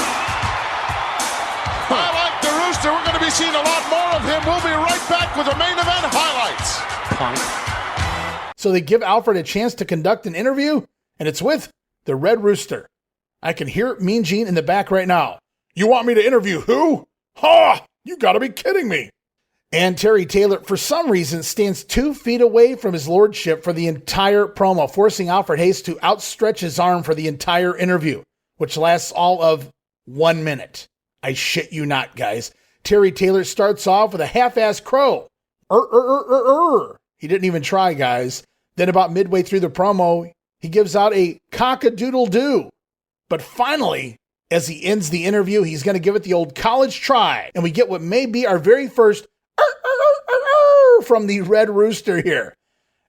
I like the Rooster. We're going to be seeing a lot more of him. We'll be right back with the main event highlights. Punk. So they give Alfred a chance to conduct an interview, and it's with the Red Rooster. I can hear Mean Gene in the back right now. You want me to interview who? Ha! You gotta be kidding me. And Terry Taylor, for some reason, stands 2 feet away from his lordship for the entire promo, forcing Alfred Hayes to outstretch his arm for the entire interview, which lasts all of 1 minute. I shit you not, guys. Terry Taylor starts off with a half-ass crow. He didn't even try, guys. Then about midway through the promo, he gives out a cock-a-doodle-doo. But finally, as he ends the interview, he's going to give it the old college try. And we get what may be our very first from the Red Rooster here.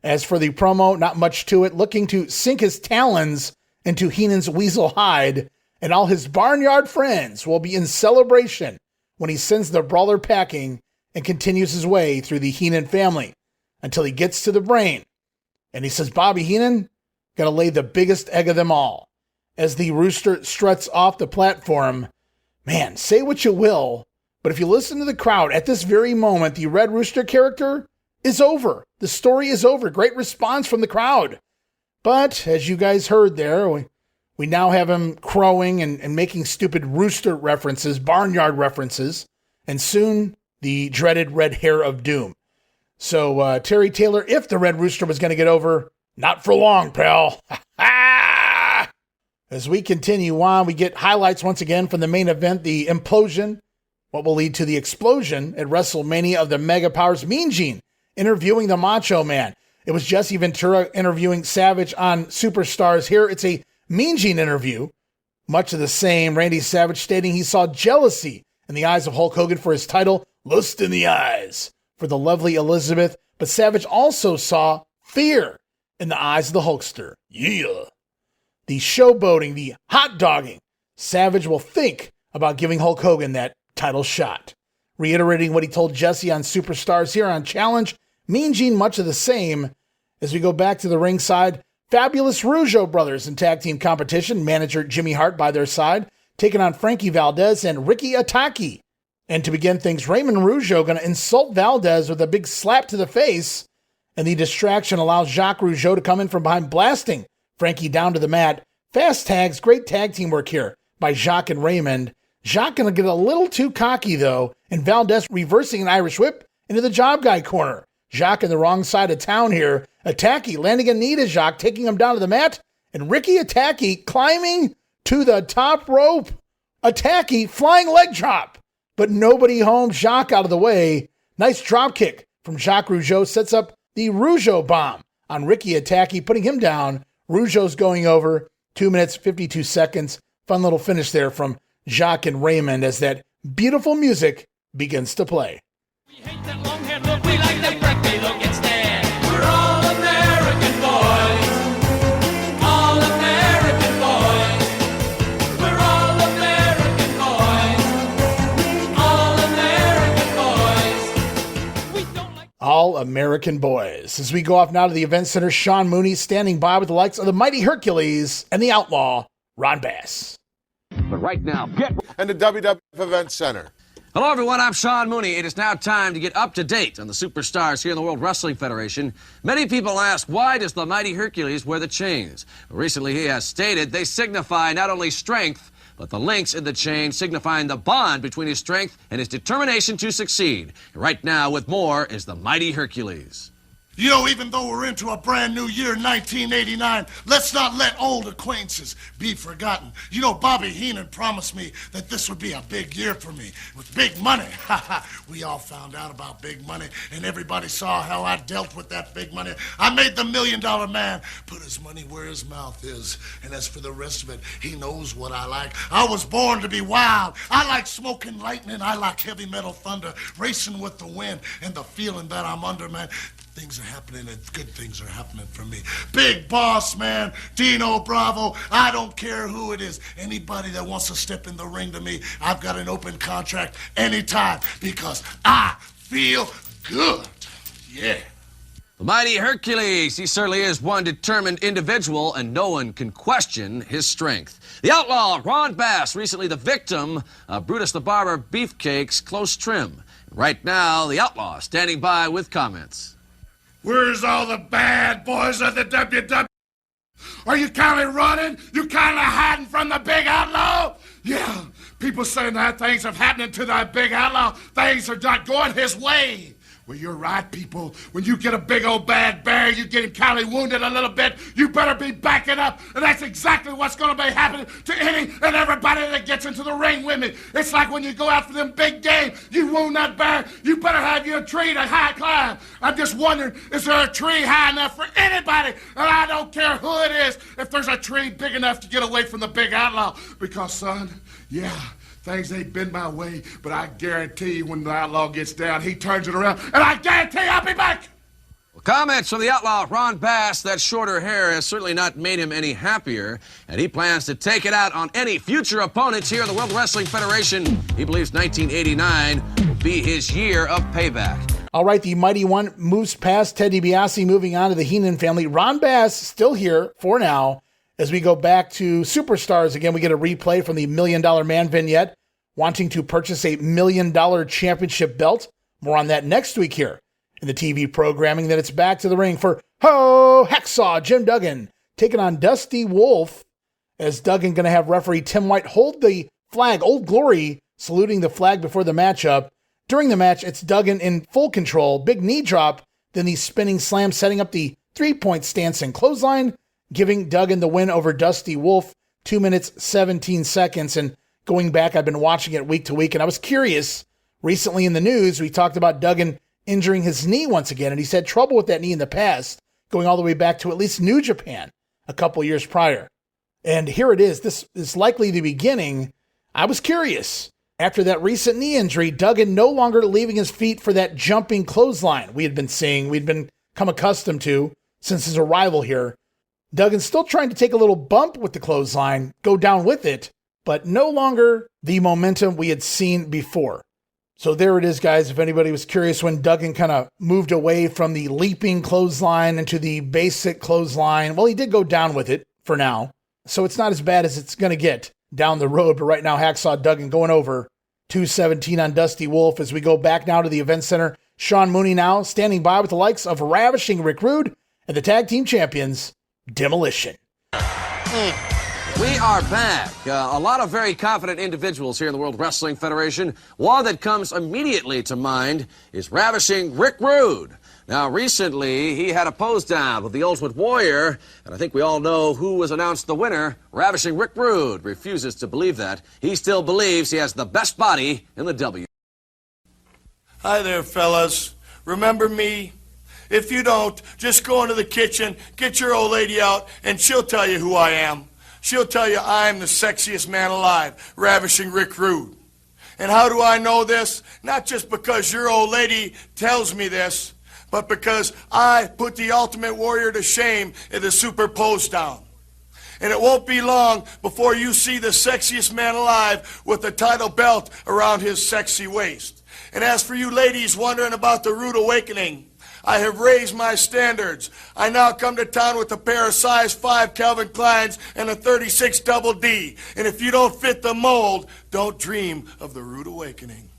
As for the promo, not much to it. Looking to sink his talons into Heenan's weasel hide. And all his barnyard friends will be in celebration when he sends the brawler packing and continues his way through the Heenan family until he gets to the brain. And he says, Bobby Heenan, going to lay the biggest egg of them all. As the Rooster struts off the platform, man, say what you will, but if you listen to the crowd at this very moment, the Red Rooster character is over. The story is over. Great response from the crowd. But as you guys heard there, we now have him crowing and making stupid rooster references, barnyard references, and soon the dreaded red hair of doom. So Terry Taylor, if the Red Rooster was going to get over, not for long, pal. As we continue on, we get highlights once again from the main event, the implosion, what will lead to the explosion at WrestleMania of the Mega Powers. Mean Gene interviewing the Macho Man. It was Jesse Ventura interviewing Savage on Superstars. Here it's a Mean Gene interview, much of the same. Randy Savage stating he saw jealousy in the eyes of Hulk Hogan for his title, Lust in the Eyes, for the lovely Elizabeth. But Savage also saw fear in the eyes of the Hulkster. Yeah. The showboating, the hot dogging. Savage will think about giving Hulk Hogan that title shot. Reiterating what he told Jesse on Superstars here on Challenge, Mean Gene much of the same. As we go back to the ringside, fabulous Rougeaus brothers in tag team competition, manager Jimmy Hart by their side, taking on Frankie Valdez and Ricky Ataki. And to begin things, Raymond Rougeau going to insult Valdez with a big slap to the face, and the distraction allows Jacques Rougeau to come in from behind, blasting Frankie down to the mat. Fast tags, great tag team work here by Jacques and Raymond. Jacques going to get a little too cocky, though, and Valdez reversing an Irish whip into the job guy corner. Jacques in the wrong side of town here. Ataki landing a knee to Jacques, taking him down to the mat, and Ricky Ataki climbing to the top rope. Ataki flying leg drop, but nobody home. Jacques out of the way. Nice drop kick from Jacques Rougeau sets up the Rougeau bomb on Ricky Ataki, putting him down. Rougeau's going over. 2 minutes, 52 seconds. Fun little finish there from Jacques and Raymond as that beautiful music begins to play. We hate that long hair look, we like that freckly look instead. We're all American boys. All American boys. We're all American boys. All American boys. We don't like All American boys. As we go off now to the event center, Sean Mooney standing by with the likes of the Mighty Hercules and the Outlaw, Ron Bass. But right now, And the WWF Event Center. Hello, everyone. I'm Sean Mooney. It is now time to get up to date on the superstars here in the World Wrestling Federation. Many people ask, why does the Mighty Hercules wear the chains? Recently, he has stated they signify not only strength, but the links in the chain signifying the bond between his strength and his determination to succeed. Right now, with more, is the mighty Hercules. You know, even though we're into a brand new year, 1989, let's not let old acquaintances be forgotten. You know, Bobby Heenan promised me that this would be a big year for me with big money. We all found out about big money, and everybody saw how I dealt with that big money. I made the $1 Million Man put his money where his mouth is, and as for the rest of it, he knows what I like. I was born to be wild. I like smoking lightning. I like heavy metal thunder, racing with the wind, and the feeling that I'm under, man. Things are happening, and good things are happening for me. Big boss, man, Dino Bravo, I don't care who it is. Anybody that wants to step in the ring to me, I've got an open contract anytime because I feel good. Yeah. The mighty Hercules, he certainly is one determined individual, and no one can question his strength. The outlaw, Ron Bass, recently the victim of Brutus the Barber Beefcake's close trim. Right now, the outlaw standing by with comments. Where's all the bad boys of the WWF? Are you kind of running? You kind of hiding from the big outlaw? Yeah, people saying that things are happening to that big outlaw. Things are not going his way. Well, you're right, people. When you get a big old bad bear, you get him kind of wounded a little bit, you better be backing up. And that's exactly what's going to be happening to any and everybody that gets into the ring with me. It's like when you go out for them big game, you wound that bear, you better have your tree to high climb. I'm just wondering, is there a tree high enough for anybody? And I don't care who it is, if there's a tree big enough to get away from the big outlaw. Because, son, yeah, things ain't been my way, but I guarantee you when the outlaw gets down, he turns it around, and I guarantee I'll be back! Well, comments from the outlaw Ron Bass. That shorter hair has certainly not made him any happier, and he plans to take it out on any future opponents here in the World Wrestling Federation. He believes 1989 will be his year of payback. All right, the Mighty One moves past Ted DiBiase, moving on to the Heenan family. Ron Bass still here for now. As we go back to Superstars, again, we get a replay from the $1 Million Man vignette, wanting to purchase a $1 Million championship belt. More on that next week here in the TV programming. Then it's back to the ring for Hacksaw Jim Duggan, taking on Dusty Wolf, as Duggan going to have referee Tim White hold the flag, Old Glory, saluting the flag before the matchup. During the match, it's Duggan in full control, big knee drop, then the spinning slam, setting up the three-point stance and clothesline, giving Duggan the win over Dusty Wolf, 2 minutes, 17 seconds. And going back, I've been watching it week to week, and I was curious. Recently in the news, we talked about Duggan injuring his knee once again, and he's had trouble with that knee in the past, going all the way back to at least New Japan a couple years prior. And here it is. This is likely the beginning. I was curious. After that recent knee injury, Duggan no longer leaving his feet for that jumping clothesline we had been seeing, we'd become accustomed to since his arrival here. Duggan still trying to take a little bump with the clothesline, go down with it, but no longer the momentum we had seen before. So there it is, guys. If anybody was curious, when Duggan kind of moved away from the leaping clothesline into the basic clothesline, well, he did go down with it for now. So it's not as bad as it's going to get down the road. But right now, Hacksaw Duggan going over 217 on Dusty Wolf. As we go back now to the event center, Sean Mooney now standing by with the likes of Ravishing Rick Rude and the tag team champions, Demolition. We are back. A lot of very confident individuals here in the World Wrestling Federation. One that comes immediately to mind is Ravishing Rick Rude. Now, recently, he had a pose down with the Ultimate Warrior, and I think we all know who was announced the winner. Ravishing Rick Rude refuses to believe that. He still believes he has the best body in the W. Hi there, fellas. Remember me? If you don't, just go into the kitchen, get your old lady out, and she'll tell you who I am. She'll tell you I'm the sexiest man alive, Ravishing Rick Rude. And how do I know this? Not just because your old lady tells me this, but because I put the Ultimate Warrior to shame in the Super Pose Down. And it won't be long before you see the sexiest man alive with the title belt around his sexy waist. And as for you ladies wondering about the Rude Awakening, I have raised my standards. I now come to town with a pair of size 5 Calvin Kleins and a 36 Double D. And if you don't fit the mold, don't dream of the Rude Awakening.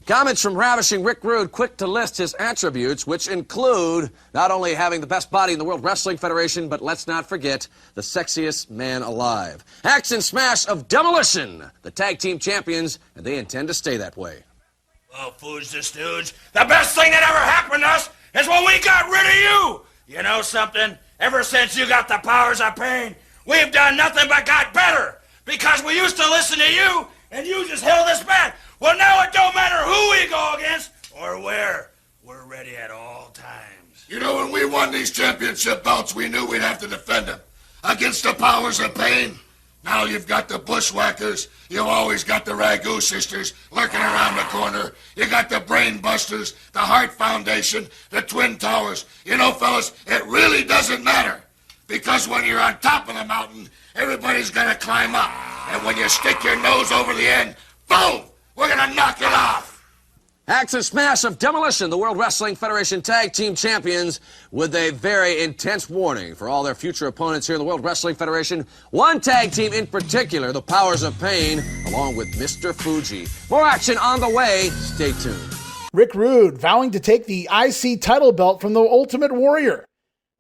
Comments from ravishing Rick Rude, quick to list his attributes, which include not only having the best body in the World Wrestling Federation, but let's not forget the sexiest man alive. Axe and Smash of Demolition, the tag team champions, and they intend to stay that way. Well, Fooge the Stooge, the best thing that ever happened to us is when we got rid of you. You know something? Ever since you got the powers of pain, we've done nothing but got better. Because we used to listen to you, and you just held us back. Well, now it don't matter who we go against or where. We're ready at all times. You know, when we won these championship belts, we knew we'd have to defend them against the powers of pain. Now you've got the Bushwhackers. You've always got the Ragu sisters lurking around the corner. You got the Brain Busters, the Heart Foundation, the Twin Towers. You know, fellas, it really doesn't matter. Because when you're on top of the mountain, everybody's gonna climb up. And when you stick your nose over the end, boom! We're gonna knock it off! Axe and Smash of Demolition, the World Wrestling Federation Tag Team Champions, with a very intense warning for all their future opponents here in the World Wrestling Federation. One tag team in particular, the Powers of Pain, along with Mr. Fuji. More action on the way. Stay tuned. Rick Rude vowing to take the IC title belt from the Ultimate Warrior.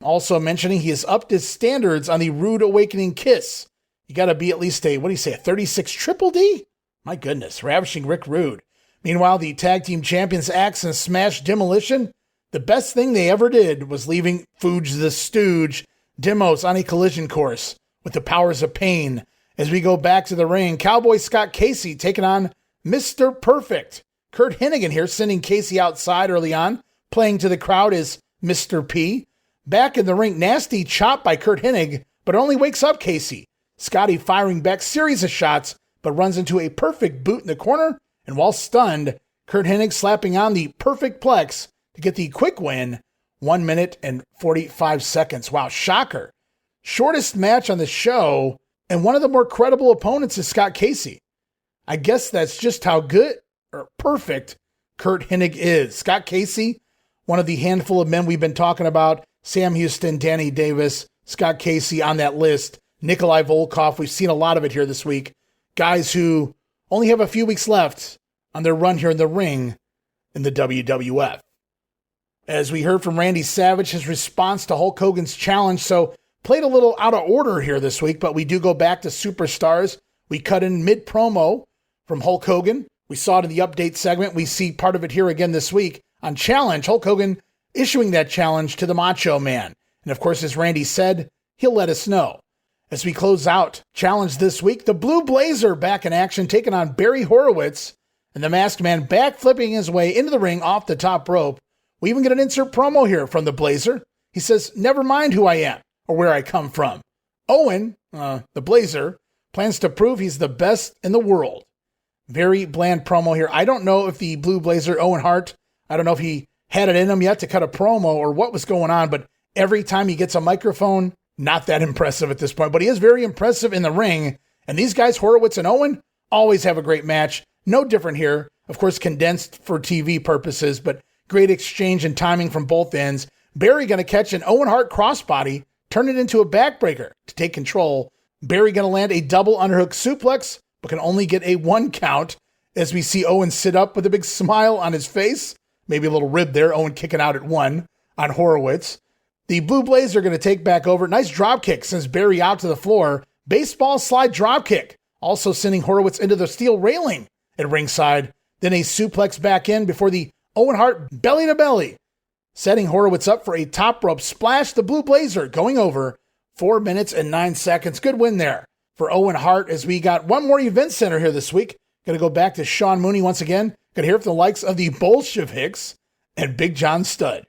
Also mentioning he has upped his standards on the Rude Awakening Kiss. You gotta be at least a 36 Triple D? My goodness, ravishing Rick Rude. Meanwhile, the tag team champions Axe and Smash Demolition, the best thing they ever did was leaving Fooge the Stooge Demos on a collision course with the Powers of Pain. As we go back to the ring, Cowboy Scott Casey taking on Mr. Perfect. Kurt Hennigan here sending Casey outside early on. Playing to the crowd is Mr. P. Back in the ring, nasty chop by Kurt Hennig, but only wakes up Casey. Scotty firing back series of shots, but runs into a perfect boot in the corner, and while stunned, Kurt Hennig slapping on the perfect plex to get the quick win, 1 minute and 45 seconds. Wow, shocker. Shortest match on the show, and one of the more credible opponents is Scott Casey. I guess that's just how good or perfect Kurt Hennig is. Scott Casey, one of the handful of men we've been talking about, Sam Houston, Danny Davis, Scott Casey on that list, Nikolai Volkov, we've seen a lot of it here this week. Guys who only have a few weeks left on their run here in the ring in the WWF. As we heard from Randy Savage, his response to Hulk Hogan's challenge, so played a little out of order here this week, but we do go back to Superstars. We cut in mid-promo from Hulk Hogan. We saw it in the update segment. We see part of it here again this week on Challenge. Hulk Hogan issuing that challenge to the Macho Man. And of course, as Randy said, he'll let us know. As we close out Challenge this week, the Blue Blazer back in action, taking on Barry Horowitz, and the Masked Man backflipping his way into the ring off the top rope. We even get an insert promo here from the Blazer. He says, "Never mind who I am or where I come from." Owen, the Blazer, plans to prove he's the best in the world. Very bland promo here. I don't know if the Blue Blazer, Owen Hart, I don't know if he had it in him yet to cut a promo or what was going on, but every time he gets a microphone, not that impressive at this point, but he is very impressive in the ring. And these guys, Horowitz and Owen, always have a great match. No different here. Of course, condensed for TV purposes, but great exchange and timing from both ends. Barry going to catch an Owen Hart crossbody, turn it into a backbreaker to take control. Barry going to land a double underhook suplex, but can only get a 1 count as we see Owen sit up with a big smile on his face. Maybe a little rib there. Owen kicking out at 1 on Horowitz. The Blue Blazer going to take back over. Nice drop kick sends Barry out to the floor. Baseball slide drop kick, also sending Horowitz into the steel railing at ringside. Then a suplex back in before the Owen Hart belly to belly, setting Horowitz up for a top rope splash. The Blue Blazer going over 4 minutes and 9 seconds. Good win there for Owen Hart as we got one more event center here this week. Going to go back to Sean Mooney once again. Going to hear from the likes of the Bolsheviks and Big John Studd.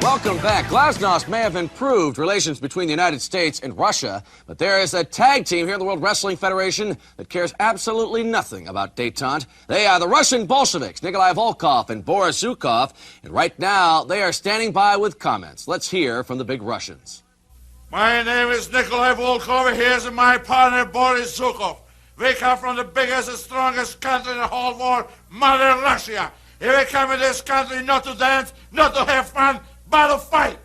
Welcome back. Glasnost may have improved relations between the United States and Russia, but there is a tag team here in the World Wrestling Federation that cares absolutely nothing about détente. They are the Russian Bolsheviks, Nikolai Volkov and Boris Zhukov, and right now they are standing by with comments. Let's hear from the big Russians. My name is Nikolai Volkov. Here's my partner, Boris Zhukov. We come from the biggest and strongest country in the whole world, Mother Russia. Here we come in this country not to dance, not to have fun, but to fight.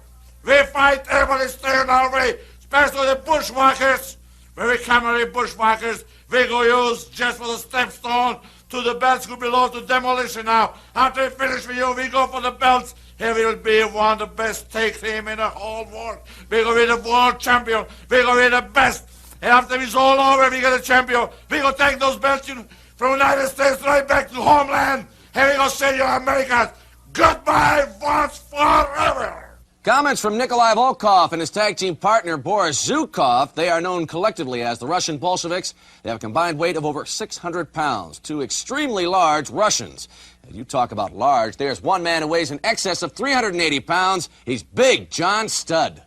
We fight, everybody's staring our way, especially the Bushwhackers. When we come in the Bushwhackers, we go use just for the stepstone to the belts who belong to Demolition now. After we finish with you, we go for the belts. He will be one of the best tag team in the whole world. We're going to be the world champion. We're going to be the best. And after it's all over, we get a champion. We're going to take those belts from the United States right back to homeland. And we're going to say, you Americans, goodbye once forever. Comments from Nikolai Volkov and his tag team partner Boris Zhukov. They are known collectively as the Russian Bolsheviks. They have a combined weight of over 600 pounds. Two extremely large Russians. And you talk about large, there's one man who weighs in excess of 380 pounds. He's Big John Studd.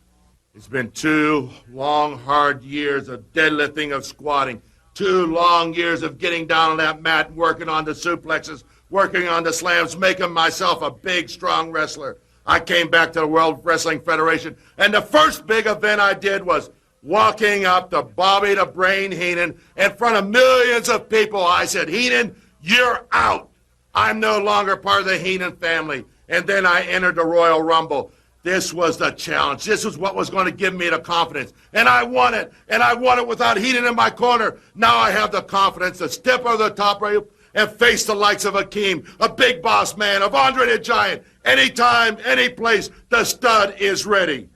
It's been 2 long, hard years of deadlifting, of squatting. 2 long years of getting down on that mat and working on the suplexes, working on the slams, making myself a big, strong wrestler. I came back to the World Wrestling Federation, and the first big event I did was walking up to Bobby the Brain Heenan in front of millions of people. I said, Heenan, you're out. I'm no longer part of the Heenan family. And then I entered the Royal Rumble. This was the challenge. This was what was going to give me the confidence. And I won it. And I won it without Heenan in my corner. Now I have the confidence to step over the top rope and face the likes of Akeem, a Big Boss Man, of Andre the Giant. Anytime, any place, the Stud is ready.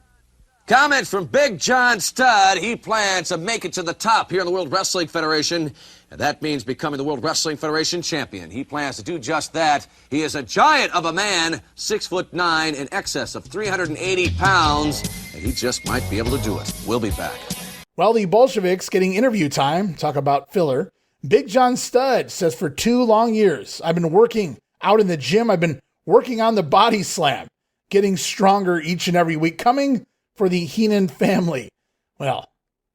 Comments from Big John Studd. He plans to make it to the top here in the World Wrestling Federation, and that means becoming the World Wrestling Federation champion. He plans to do just that. He is a giant of a man, 6'9", in excess of 380 pounds, and he just might be able to do it. We'll be back. Well, the Bolsheviks getting interview time. Talk about filler. Big John Studd says, for 2 long years, I've been working out in the gym. I've been working on the body slam, getting stronger each and every week, coming for the Heenan family. Well,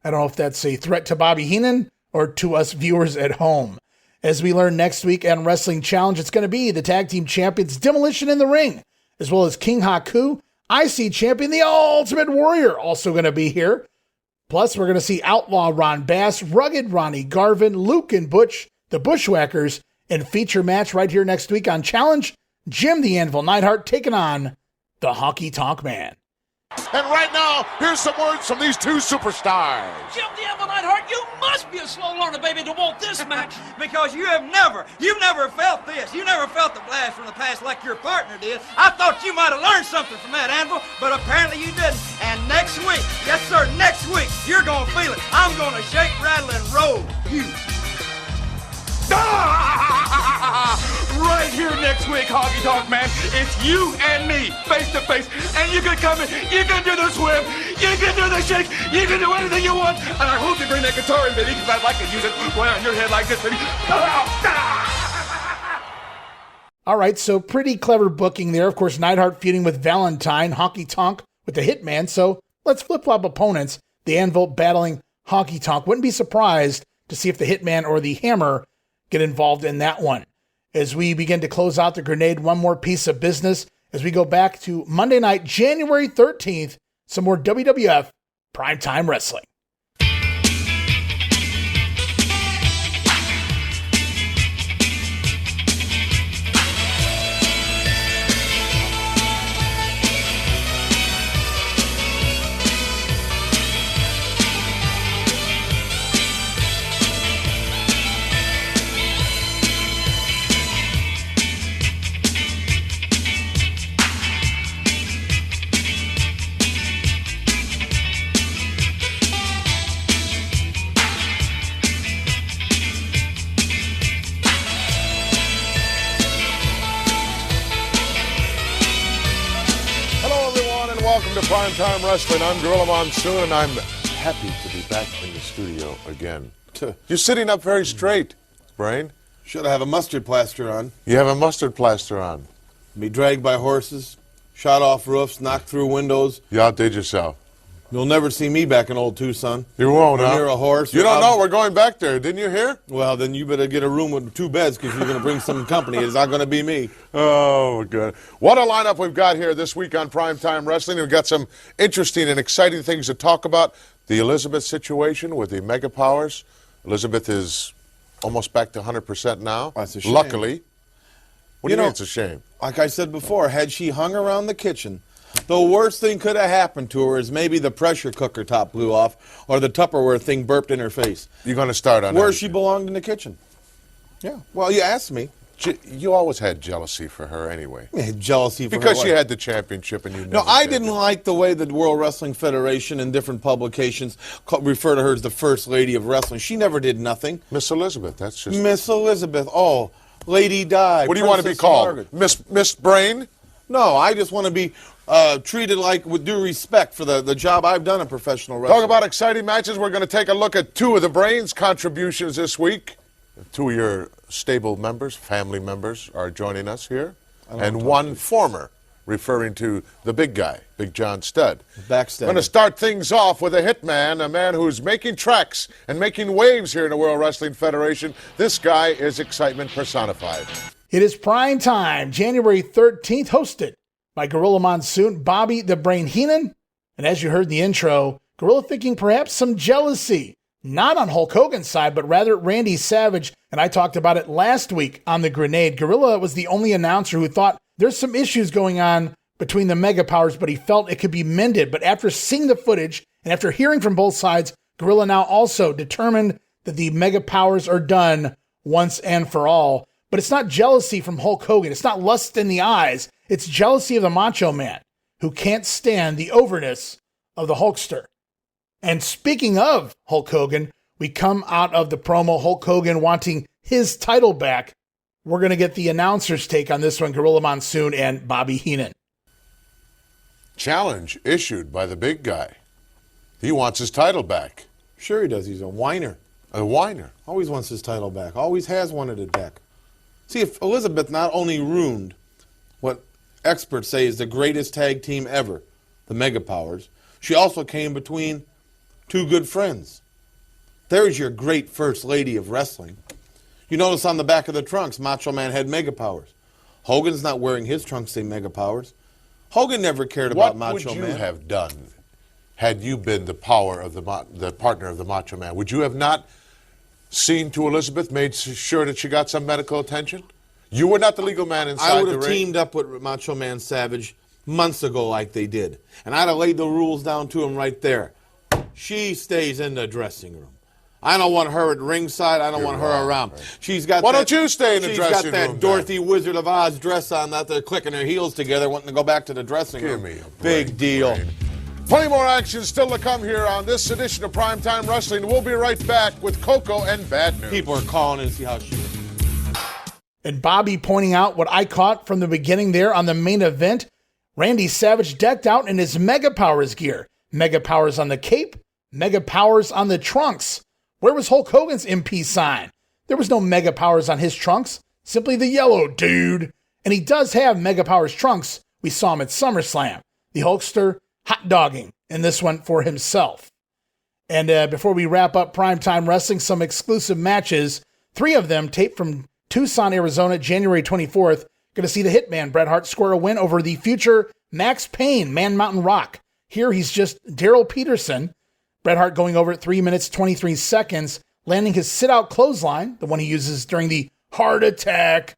I don't know if that's a threat to Bobby Heenan or to us viewers at home. As we learn next week on Wrestling Challenge, it's going to be the tag team champions Demolition in the Ring, as well as King Haku, IC champion, the Ultimate Warrior, also going to be here. Plus, we're going to see Outlaw Ron Bass, Rugged Ronnie Garvin, Luke and Butch, the Bushwhackers, and feature match right here next week on Challenge. Jim the Anvil Neidhart taking on the Honky Tonk Man. And right now, here's some words from these 2 superstars. Jim the Anvil Neidhart, you must be a slow learner, baby, to want this match, because you've never felt this. You never felt the blast from the past like your partner did. I thought you might have learned something from that, Anvil, but apparently you didn't. And next week, yes sir, next week, you're gonna feel it. I'm gonna shake, rattle, and roll you. Right here next week, Honky Tonk Man. It's you and me, face to face. And you can come in, you can do the swim, you can do the shake, you can do anything you want. And I hope you bring that guitar in, baby, because I'd like to use it right on your head like this, baby. All right, so pretty clever booking there. Of course, Neidhart feuding with Valentine, Honky Tonk with the Hitman. So let's flip-flop opponents. The Anvil battling Honky Tonk. Wouldn't be surprised to see if the Hitman or the Hammer get involved in that one. As we begin to close out the grenade, one more piece of business as we go back to Monday night, January 13th, some more WWF Primetime Wrestling. Welcome to Primetime Wrestling. I'm Gorilla Monsoon, and I'm happy to be back in the studio again. You're sitting up very straight, Brain. Should I have a mustard plaster on? You have a mustard plaster on. Be dragged by horses, shot off roofs, knocked through windows. You outdid yourself. You'll never see me back in old Tucson. You won't, when huh? You're a horse. You don't know. We're going back there. Didn't you hear? Well, then you better get a room with 2 beds because you're going to bring some company. It's not going to be me. Oh, good. What a lineup we've got here this week on Primetime Wrestling. We've got some interesting and exciting things to talk about. The Elizabeth situation with the Mega Powers. Elizabeth is almost back to 100% now. That's a shame. Luckily. What do you mean it's a shame? Like I said before, had she hung around the kitchen, the worst thing could have happened to her is maybe the pressure cooker top blew off or the Tupperware thing burped in her face. You're going to start on where that. she belonged in the kitchen. Yeah. Well, you asked me. You always had jealousy for her anyway. Yeah, jealousy for her. Because she had the championship and you No, I didn't like the way the World Wrestling Federation and different publications refer to her as the First Lady of Wrestling. She never did nothing. Miss Elizabeth, that's just... Miss Elizabeth, oh, Lady Di. What do you want to be called? Miss Brain? No, I just want to be treated like with due respect for the job I've done in professional wrestling. Talk about exciting matches. We're going to take a look at two of the Brain's contributions this week. Two of your stable members, family members, are joining us here. And one former, referring to the big guy, Big John Studd. Backstage. We're going to start things off with a Hitman, a man who's making tracks and making waves here in the World Wrestling Federation. This guy is excitement personified. It is prime time, January 13th, hosted by Gorilla Monsoon, Bobby the Brain Heenan. And as you heard in the intro, Gorilla thinking perhaps some jealousy, not on Hulk Hogan's side, but rather Randy Savage. And I talked about it last week on The Grenade. Gorilla was the only announcer who thought there's some issues going on between the Mega Powers, but he felt it could be mended. But after seeing the footage and after hearing from both sides, Gorilla now also determined that the Mega Powers are done once and for all. But it's not jealousy from Hulk Hogan. It's not lust in the eyes. It's jealousy of the Macho Man, who can't stand the overness of the Hulkster. And speaking of Hulk Hogan, we come out of the promo, Hulk Hogan wanting his title back. We're going to get the announcer's take on this one, Gorilla Monsoon and Bobby Heenan. Challenge issued by the big guy. He wants his title back. Sure he does. He's a whiner. A whiner. Always wants his title back. Always has wanted it back. See, if Elizabeth not only ruined what experts say is the greatest tag team ever, the Mega Powers, she also came between two good friends. There's your great First Lady of Wrestling. You notice on the back of the trunks, Macho Man had Mega Powers. Hogan's not wearing his trunks say Mega Powers. Hogan never cared about Macho Man. What would you have done had you been the power of the partner of the Macho Man? Would you have not seen to Elizabeth, made sure that she got some medical attention? You were not the legal man inside the ring. I would have teamed up with Macho Man Savage months ago like they did. And I'd have laid the rules down to him right there. She stays in the dressing room. I don't want her at ringside. I don't want her around. Right. She's got. Why don't you stay in the dressing room? She's got that Dorothy Wizard of Oz dress on, out there clicking her heels together, wanting to go back to the dressing room. Give me a big deal. Plenty more action still to come here on this edition of Primetime Wrestling. We'll be right back with Koko and Bad News. People are calling in to see how she is. And Bobby pointing out what I caught from the beginning there on the main event. Randy Savage decked out in his Mega Powers gear. Mega Powers on the cape, Mega Powers on the trunks. Where was Hulk Hogan's MP sign? There was no Mega Powers on his trunks, simply the yellow dude. And he does have Mega Powers trunks. We saw him at SummerSlam. The Hulkster hot dogging in this one for himself. And before we wrap up Primetime Wrestling, some exclusive matches. 3 of them taped from Tucson, Arizona, January 24th. Going to see the Hitman, Bret Hart, score a win over the future Maxx Payne, Man Mountain Rock. Here he's just Daryl Peterson. Bret Hart going over at 3 minutes, 23 seconds, landing his sit-out clothesline, the one he uses during the heart attack,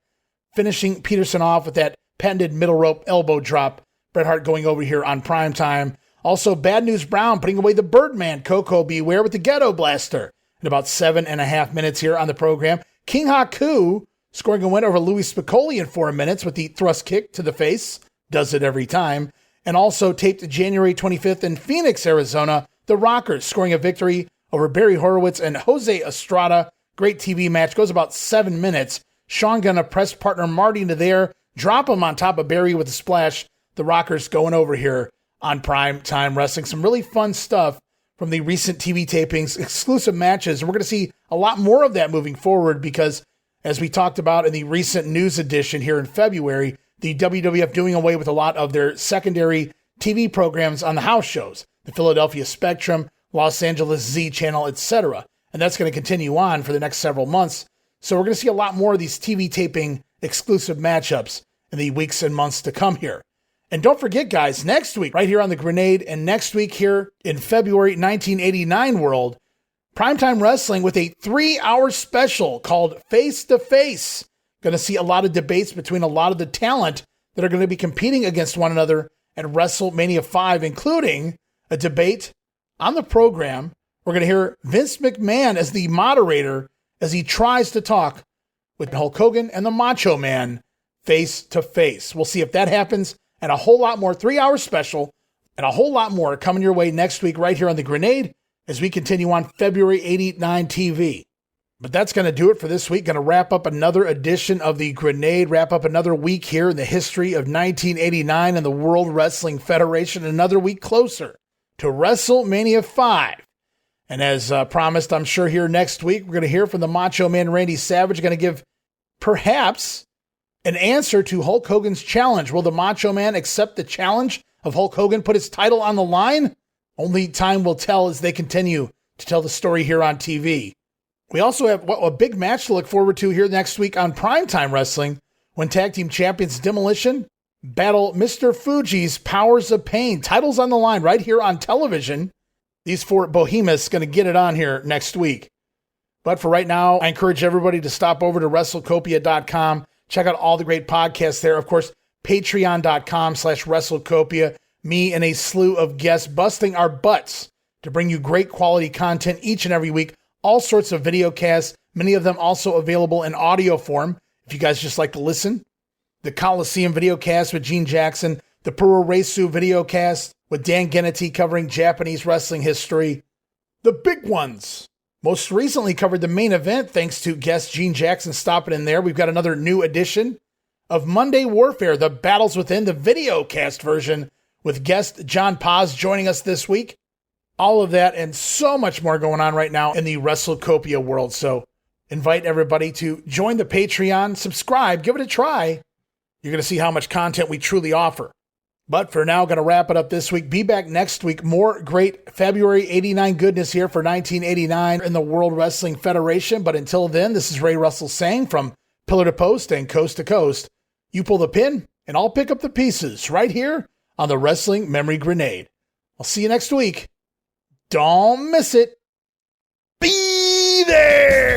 finishing Peterson off with that patented middle rope elbow drop. Bret Hart going over here on Primetime. Also, Bad News Brown putting away the Birdman, Koko B, Ware with the Ghetto Blaster. In about 7.5 minutes here on the program. King Haku scoring a win over Louis Spicolli in 4 minutes with the thrust kick to the face. Does it every time. And also taped January 25th in Phoenix, Arizona, the Rockers scoring a victory over Barry Horowitz and Jose Estrada. Great TV match. Goes about 7 minutes. Sean gonna press partner Marty into there. Drop him on top of Barry with a splash. The Rockers going over here on Primetime Wrestling. Some really fun stuff from the recent TV tapings, exclusive matches. And we're going to see a lot more of that moving forward because, as we talked about in the recent news edition here in February, the WWF doing away with a lot of their secondary TV programs on the house shows, the Philadelphia Spectrum, Los Angeles Z Channel, etc. And that's going to continue on for the next several months. So we're going to see a lot more of these TV taping exclusive matchups in the weeks and months to come here. And don't forget, guys, next week, right here on The Grenade, and next week here in February 1989 world, Primetime Wrestling with a 3-hour special called Face to Face. Going to see a lot of debates between a lot of the talent that are going to be competing against one another at WrestleMania 5, including a debate on the program. We're going to hear Vince McMahon as the moderator as he tries to talk with Hulk Hogan and the Macho Man face to face. We'll see if that happens, and a whole lot more 3-hour special and a whole lot more coming your way next week right here on The Grenade as we continue on February 89 TV. But that's going to do it for this week. Going to wrap up another edition of The Grenade, wrap up another week here in the history of 1989 and the World Wrestling Federation, another week closer to WrestleMania 5. And as promised, I'm sure here next week, we're going to hear from the Macho Man Randy Savage, going to give perhaps an answer to Hulk Hogan's challenge. Will the Macho Man accept the challenge of Hulk Hogan, put his title on the line? Only time will tell as they continue to tell the story here on TV. We also have a big match to look forward to here next week on Primetime Wrestling when Tag Team Champions Demolition battle Mr. Fuji's Powers of Pain. Titles on the line right here on television. These four behemoths going to get it on here next week. But for right now, I encourage everybody to stop over to WrestleCopia.com. Check out all the great podcasts there. Of course, Patreon.com/WrestleCopia. Me and a slew of guests busting our butts to bring you great quality content each and every week. All sorts of video casts, many of them also available in audio form if you guys just like to listen. The Coliseum video cast with Gene Jackson, the Puro Reisu video cast with Dan Gennity covering Japanese wrestling history. The big ones. Most recently covered the main event thanks to guest Gene Jackson stopping in there. We've got another new edition of Monday Warfare, the Battles Within, the video cast version with guest John Paz joining us this week. All of that and so much more going on right now in the WrestleCopia world. So invite everybody to join the Patreon, subscribe, give it a try. You're going to see how much content we truly offer. But for now, going to wrap it up this week. Be back next week. More great February 89 goodness here for 1989 in the World Wrestling Federation. But until then, this is Ray Russell saying from pillar to post and coast to coast, you pull the pin and I'll pick up the pieces right here on the Wrestling Memory Grenade. I'll see you next week. Don't miss it. Be there!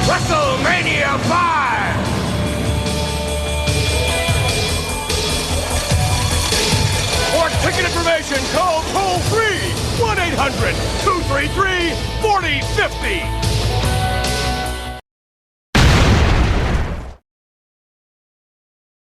WrestleMania 5! For ticket information, call toll-free 1-800-233-4050.